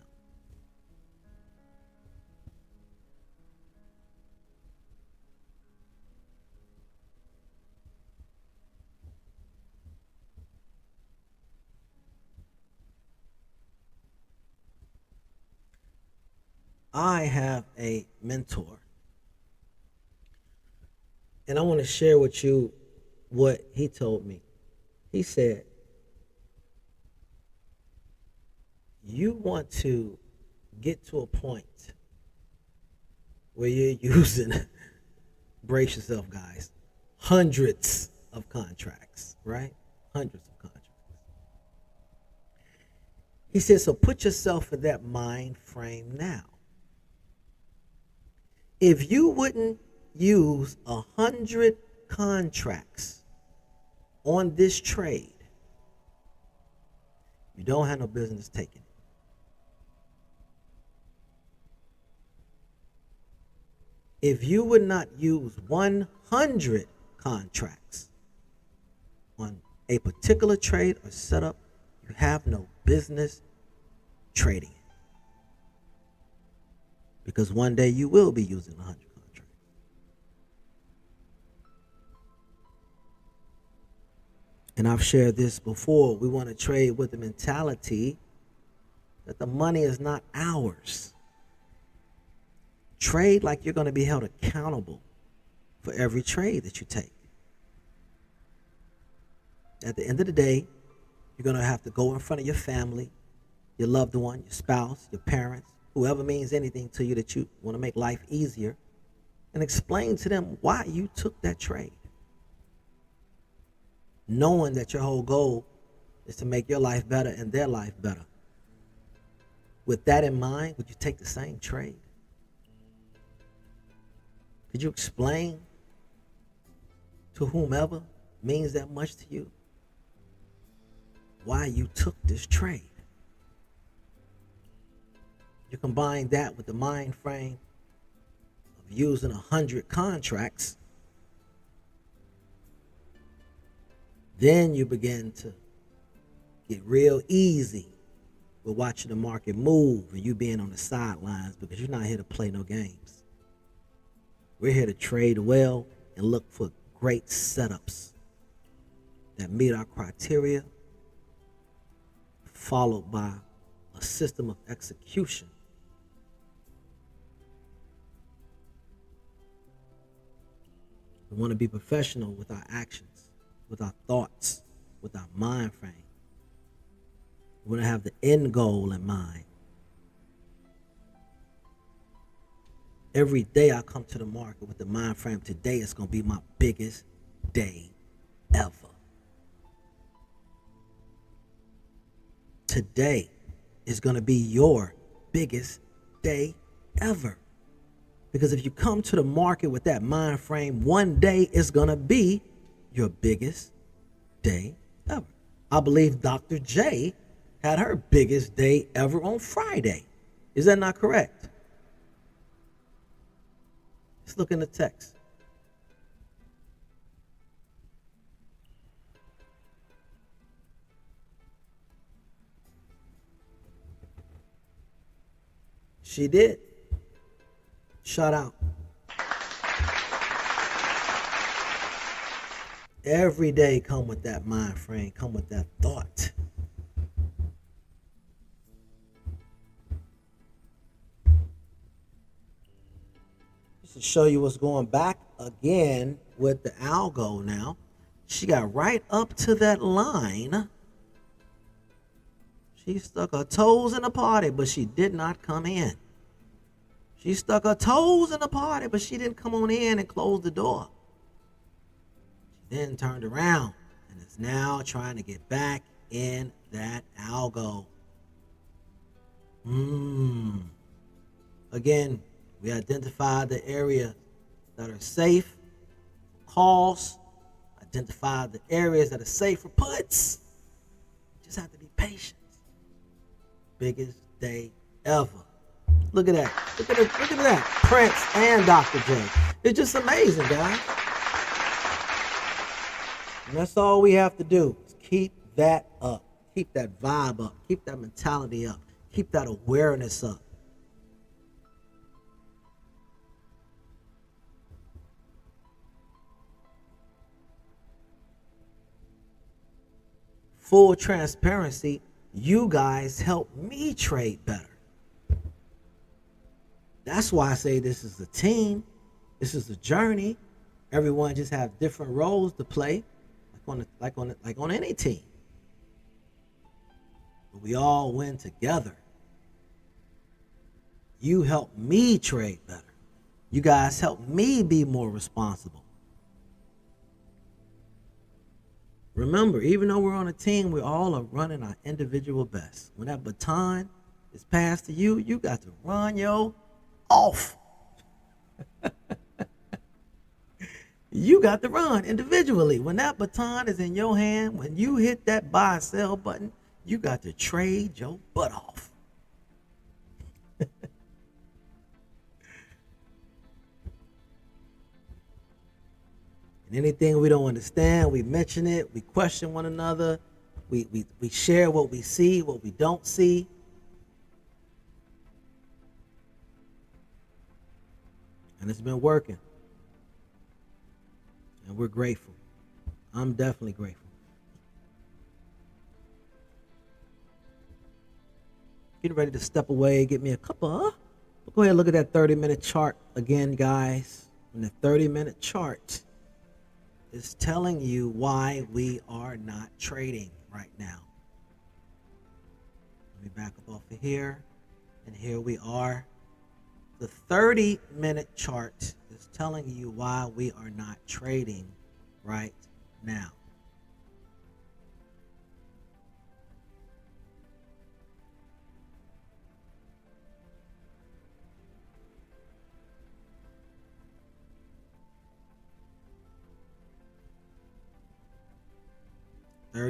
I have a mentor, and I want to share with you what he told me. He said, you want to get to a point where you're using, brace yourself, guys, hundreds of contracts, right? Hundreds of contracts. He said, so put yourself in that mind frame now. If you wouldn't use 100 contracts on this trade, you don't have no business taking it. If you would not use 100 contracts on a particular trade or setup, you have no business trading it. Because one day you will be using 100 contracts. And I've shared this before. We want to trade with the mentality that the money is not ours. Trade like you're going to be held accountable for every trade that you take. At the end of the day, you're going to have to go in front of your family, your loved one, your spouse, your parents, whoever means anything to you that you want to make life easier, and explain to them why you took that trade. Knowing that your whole goal is to make your life better and their life better. With that in mind, would you take the same trade? Could you explain to whomever means that much to you why you took this trade? You combine that with the mind frame of using 100 contracts, then you begin to get real easy with watching the market move and you being on the sidelines, because you're not here to play no games. We're here to trade well and look for great setups that meet our criteria, followed by a system of execution. We want to be professional with our actions, with our thoughts, with our mind frame. We want to have the end goal in mind. Every day I come to the market with the mind frame, today is going to be my biggest day ever. Today is going to be your biggest day ever. Because if you come to the market with that mind frame, one day is going to be your biggest day ever. I believe Dr. J had her biggest day ever on Friday. Is that not correct? Let's look in the text. She did. Shout out. Every day come with that mind frame, come with that thought. Just to show you what's going back again with the algo now. She got right up to that line. She stuck her toes in the party, but she did not come in. She stuck her toes in the party, but she didn't come on in and close the door. She then turned around and is now trying to get back in that algo. Again, we identify the areas that are safe, calls, identify the areas that are safe for puts. Just have to be patient. Biggest day ever. Look at that. Look at that. Prince and Dr. J. It's just amazing, guys. And that's all we have to do is keep that up. Keep that vibe up. Keep that mentality up. Keep that awareness up. Full transparency, you guys help me trade better. That's why I say this is a team. This is a journey. Everyone just have different roles to play, like on any team. But we all win together. You help me trade better. You guys help me be more responsible. Remember, even though we're on a team, we all are running our individual best. When that baton is passed to you, you got to run your off. You got to run individually. When that baton is in your hand, when you hit that buy or sell button, you got to trade your butt off. And anything we don't understand, we mention it, we question one another, we share what we see, what we don't see. And it's been working. And we're grateful. I'm definitely grateful. Getting ready to step away, get me a cup of. Go ahead and look at that 30-minute chart again, guys. And the 30-minute chart is telling you why we are not trading right now. Let me back up off of here. And here we are. The 30-minute chart is telling you why we are not trading right now.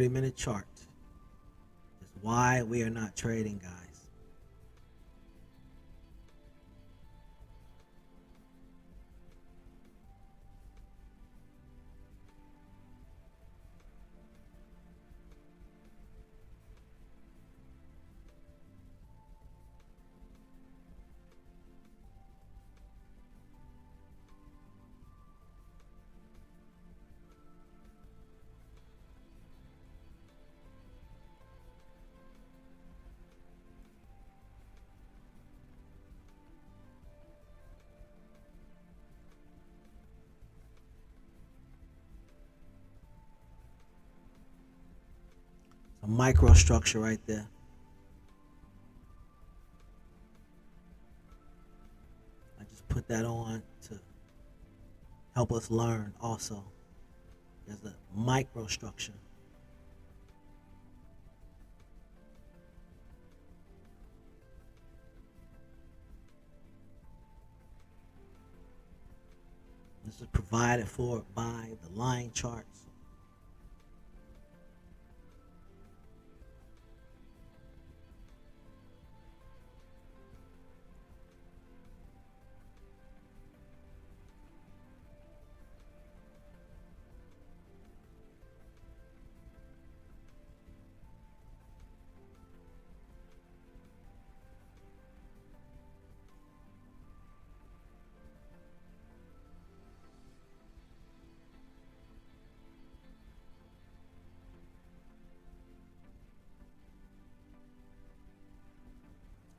Minute chart is why we are not trading, guys. A microstructure right there. I just put that on to help us learn also. There's a microstructure. This is provided for by the line charts.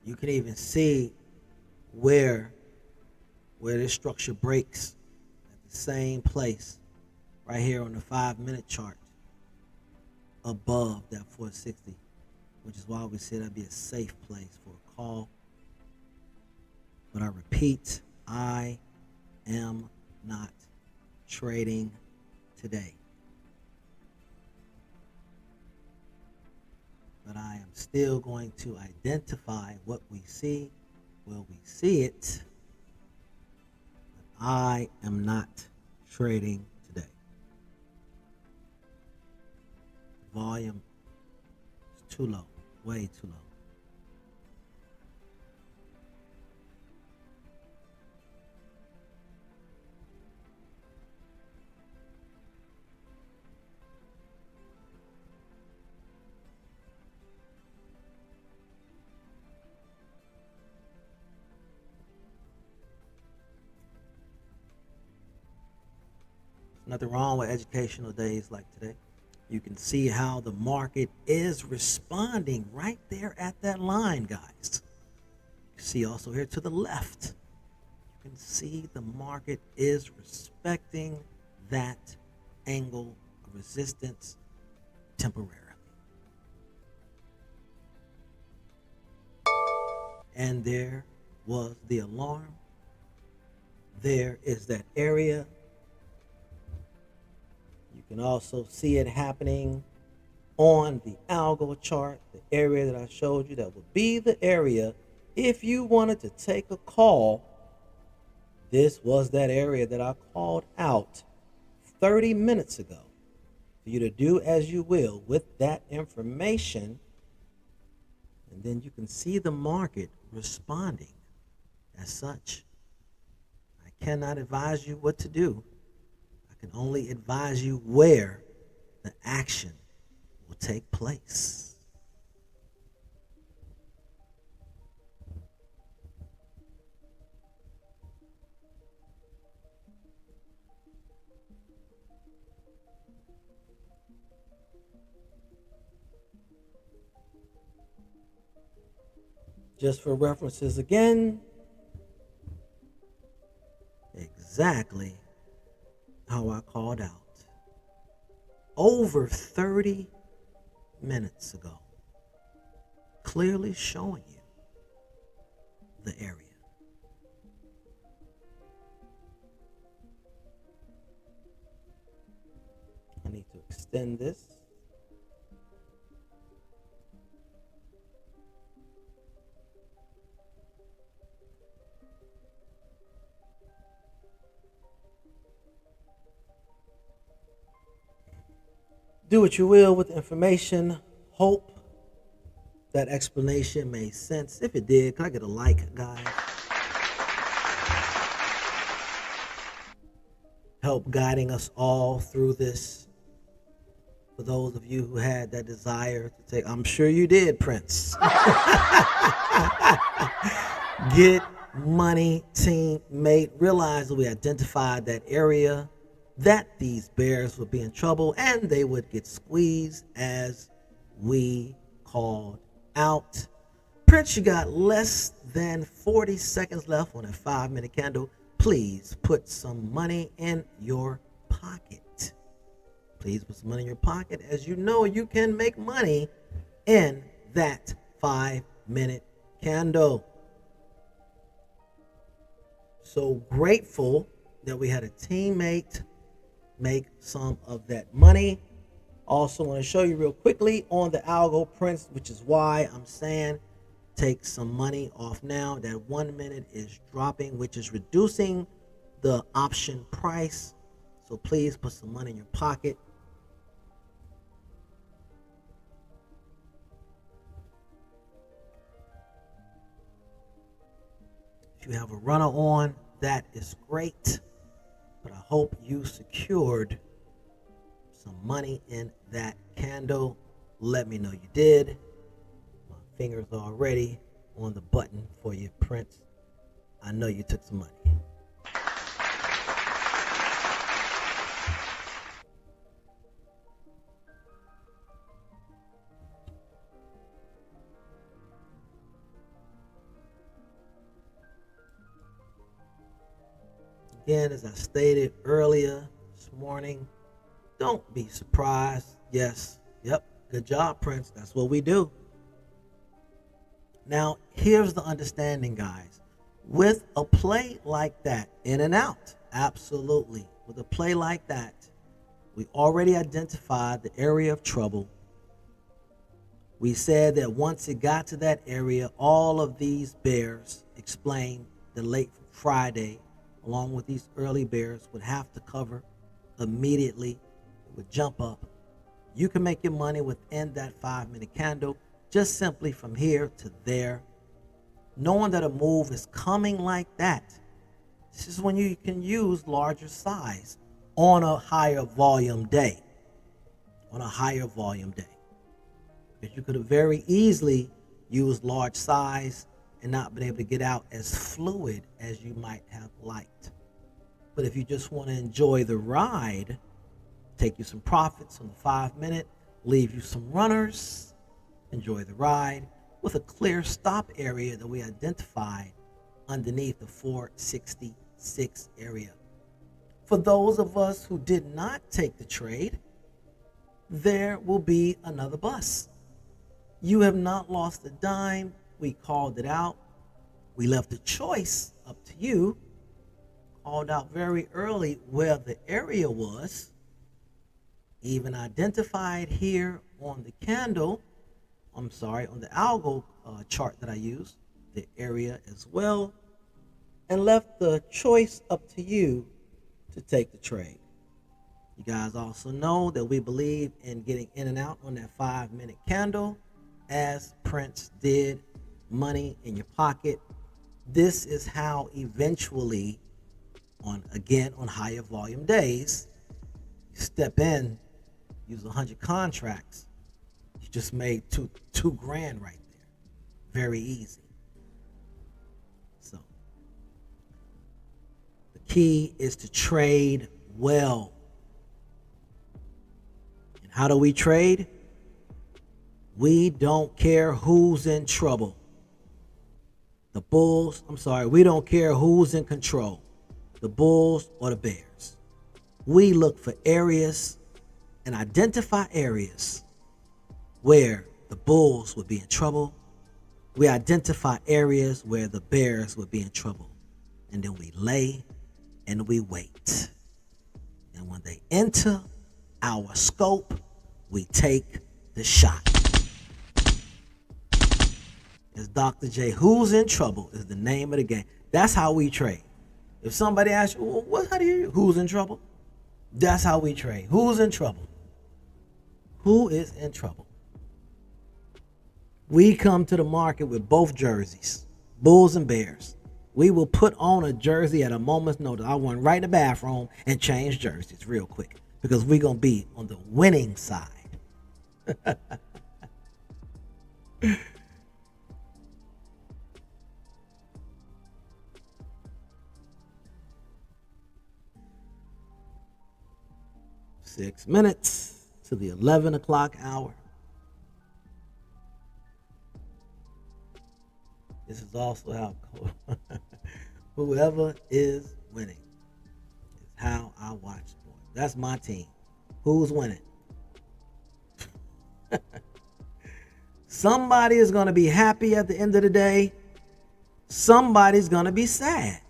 You can even see where this structure breaks at the same place right here on the 5-minute chart above that 460, which is why we say that'd be a safe place for a call. But I repeat, I am not trading today. But I am still going to identify what we see Will we see it? But I am not trading today. Volume is too low, way too low. Nothing wrong with educational days like today. You can see how the market is responding right there at that line, guys. You see also here to the left, you can see the market is respecting that angle of resistance temporarily. And there was the alarm. There is that area. You can also see it happening on the algo chart, the area that I showed you. That would be the area if you wanted to take a call. This was that area that I called out 30 minutes ago for you to do as you will with that information. And then you can see the market responding as such. I cannot advise you what to do. I can only advise you where the action will take place. Just for references again, exactly how I called out over 30 minutes ago, clearly showing you the area. I need to extend this. Do what you will with the information. Hope that explanation made sense. If it did, can I get a like, guys? Help guiding us all through this. For those of you who had that desire to take, I'm sure you did, Prince. Get money, teammate. Realize that we identified that area that these bears would be in trouble and they would get squeezed as we called out. Prince, you got less than 40 seconds left on a 5-minute candle. Please put some money in your pocket. Please put some money in your pocket, as you know you can make money in that 5-minute candle. So grateful that we had a teammate make some of that money. Also want to show you real quickly on the algo, Prince, which is why I'm saying take some money off now. That 1 minute is dropping, which is reducing the option price. So please put some money in your pocket. If you have a runner on, that is great. But I hope you secured some money in that candle. Let me know you did. My fingers are already on the button for you, Prince. I know you took some money. Again, as I stated earlier this morning, don't be surprised. Yes, yep, good job, Prince. That's what we do. Now, here's the understanding, guys. With a play like that, in and out, absolutely. With a play like that, we already identified the area of trouble. We said that once it got to that area, all of these bears explained the late Friday, along with these early bears, would have to cover immediately. It would jump up. You can make your money within that 5-minute candle, just simply from here to there. Knowing that a move is coming like that, this is when you can use larger size on a higher volume day. On a higher volume day. Because you could have very easily used large size and not been able to get out as fluid as you might have liked. But if you just want to enjoy the ride, take you some profits on the 5-minute, leave you some runners, enjoy the ride with a clear stop area that we identified underneath the 466 area. For those of us who did not take the trade, there will be another bus. You have not lost a dime. We called it out. We left the choice up to you. Called out very early where the area was. Even identified here on the candle, on the algo chart that I used, the area as well. And left the choice up to you to take the trade. You guys also know that we believe in getting in and out on that 5-minute candle, as Prince did, money in your pocket. This is how eventually, on higher volume days, you step in, use 100 contracts. You just made two grand right there. Very easy. So the key is to trade well. And how do we trade? We don't care who's in trouble. We don't care who's in control, the bulls or the bears. We look for areas and identify areas where the bulls would be in trouble. We identify areas where the bears would be in trouble. And then we lay and we wait. And when they enter our scope, we take the shot. As Dr. J, who's in trouble is the name of the game. That's how we trade. If somebody asks you, well, who's in trouble? That's how we trade. Who's in trouble? Who is in trouble? We come to the market with both jerseys, Bulls and Bears. We will put on a jersey at a moment's notice. I went right in the bathroom and change jerseys real quick because we're going to be on the winning side. 6 minutes to the 11 o'clock hour. This is also how whoever is winning is how I watch sports. That's my team. Who's winning? Somebody is going to be happy at the end of the day. Somebody's going to be sad.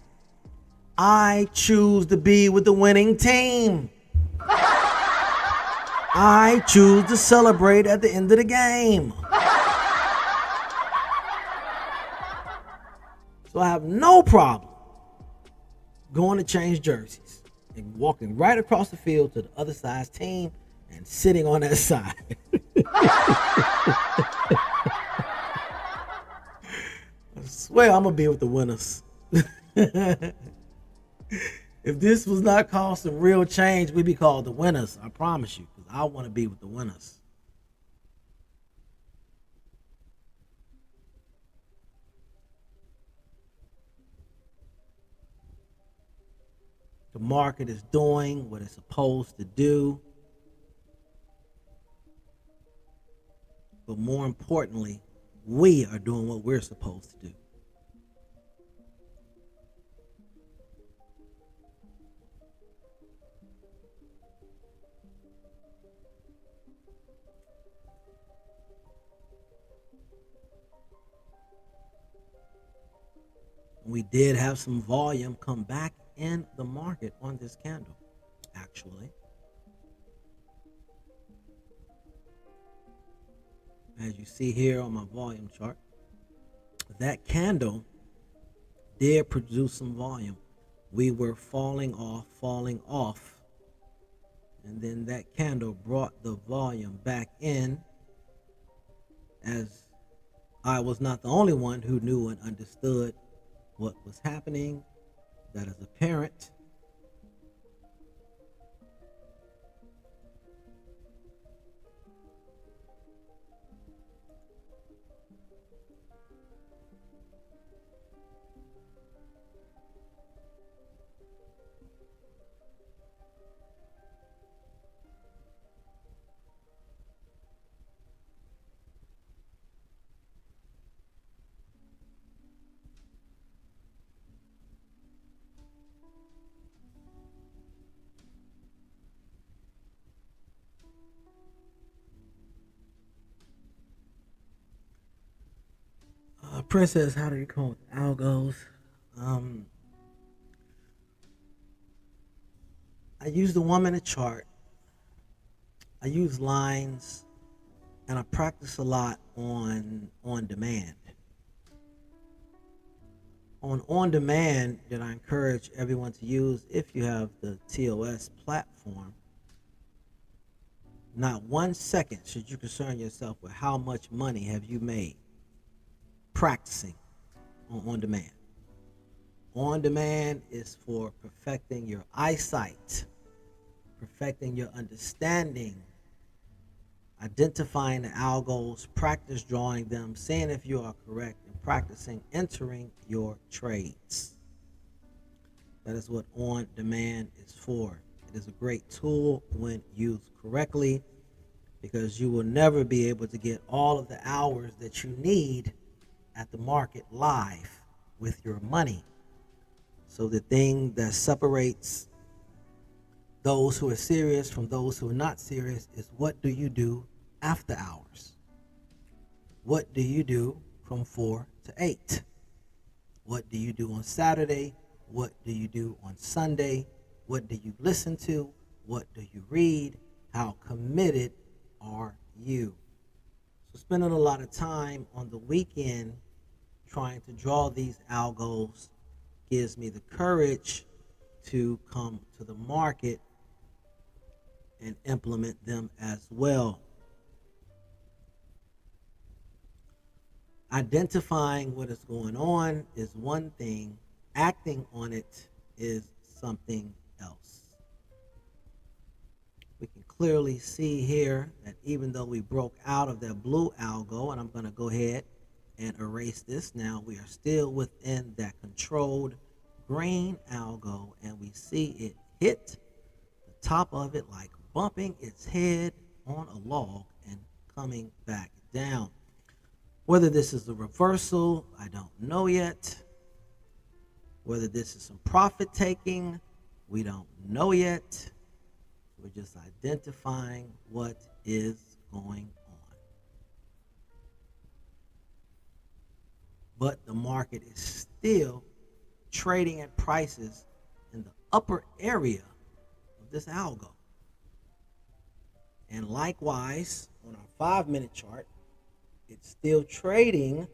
I choose to be with the winning team. I choose to celebrate at the end of the game. So I have no problem going to change jerseys and walking right across the field to the other side's team and sitting on that side. I swear I'm going to be with the winners. If this was not called some real change, we'd be called the winners. I promise you, because I want to be with the winners. The market is doing what it's supposed to do. But more importantly, we are doing what we're supposed to do. We did have some volume come back in the market on this candle, actually. as you see here on my volume chart, that candle did produce some volume. We were falling off, and then that candle brought the volume back in, as I was not the only one who knew and understood what was happening. That is apparent. Princess, how do you call it? Algos. I use the 1 minute chart. I use lines, and I practice a lot on demand. On demand, that I encourage everyone to use if you have the TOS platform. Not 1 second should you concern yourself with how much money have you made practicing on demand. On demand is for perfecting your eyesight, perfecting your understanding, identifying the algos, practice drawing them, seeing if you are correct, and practicing entering your trades. That is what on demand is for. It is a great tool when used correctly, because you will never be able to get all of the hours that you need at the market live with your money. So the thing that separates those who are serious from those who are not serious is, what do you do after hours? What do you do from 4 to 8? What do you do on Saturday? What do you do on Sunday? What do you listen to? What do you read? How committed are you? So spending a lot of time on the weekend trying to draw these algos gives me the courage to come to the market and implement them as well. Identifying what is going on is one thing. Acting on it is something else. We can clearly see here that even though we broke out of that blue algo, and I'm going to go ahead and erase this now, we are still within that controlled green algo, and we see it hit the top of it like bumping its head on a log and coming back down. Whether this is a reversal, I don't know yet. Whether this is some profit taking, we don't know yet. We're just identifying what is going on. But the market is still trading at prices in the upper area of this algo. And likewise, on our 5 minute chart, it's still trading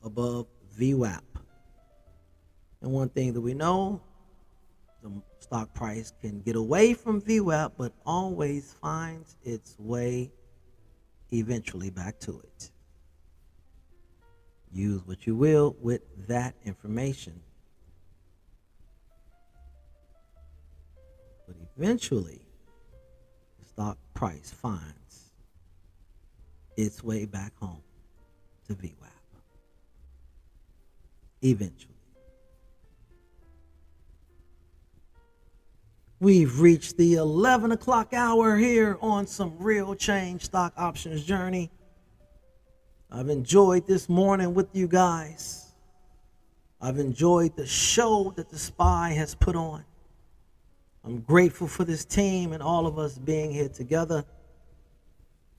above VWAP. And one thing that we know, the stock price can get away from VWAP, but always finds its way eventually back to it. Use what you will with that information. But eventually, the stock price finds its way back home to VWAP. Eventually. We've reached the 11 o'clock hour here on some Real Change Stock Options Journey. I've enjoyed this morning with you guys. I've enjoyed the show that the SPY has put on. I'm grateful for this team and all of us being here together.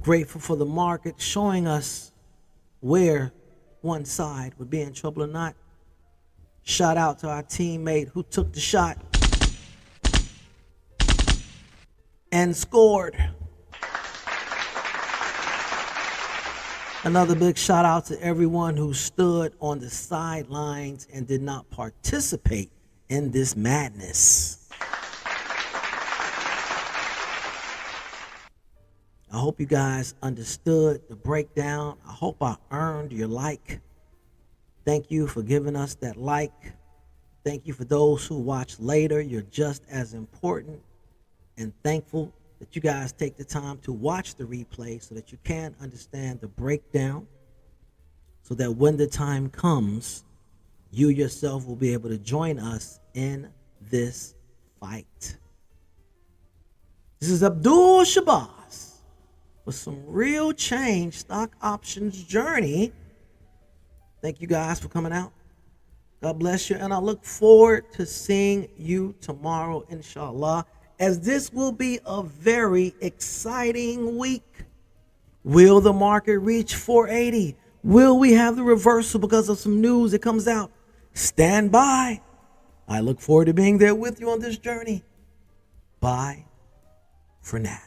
Grateful for the market showing us where one side would be in trouble or not. Shout out to our teammate who took the shot and scored. Another big shout out to everyone who stood on the sidelines and did not participate in this madness. I hope you guys understood the breakdown. I hope I earned your like. Thank you for giving us that like. Thank you for those who watch later. You're just as important, and thankful that you guys take the time to watch the replay so that you can understand the breakdown, so that when the time comes, you yourself will be able to join us in this fight. This is Abdul Shabazz with some real change stock options journey. Thank you guys for coming out. God bless you, and I look forward to seeing you tomorrow, inshallah, as this will be a very exciting week. Will the market reach 480? Will we have the reversal because of some news that comes out? Stand by. I look forward to being there with you on this journey. Bye for now.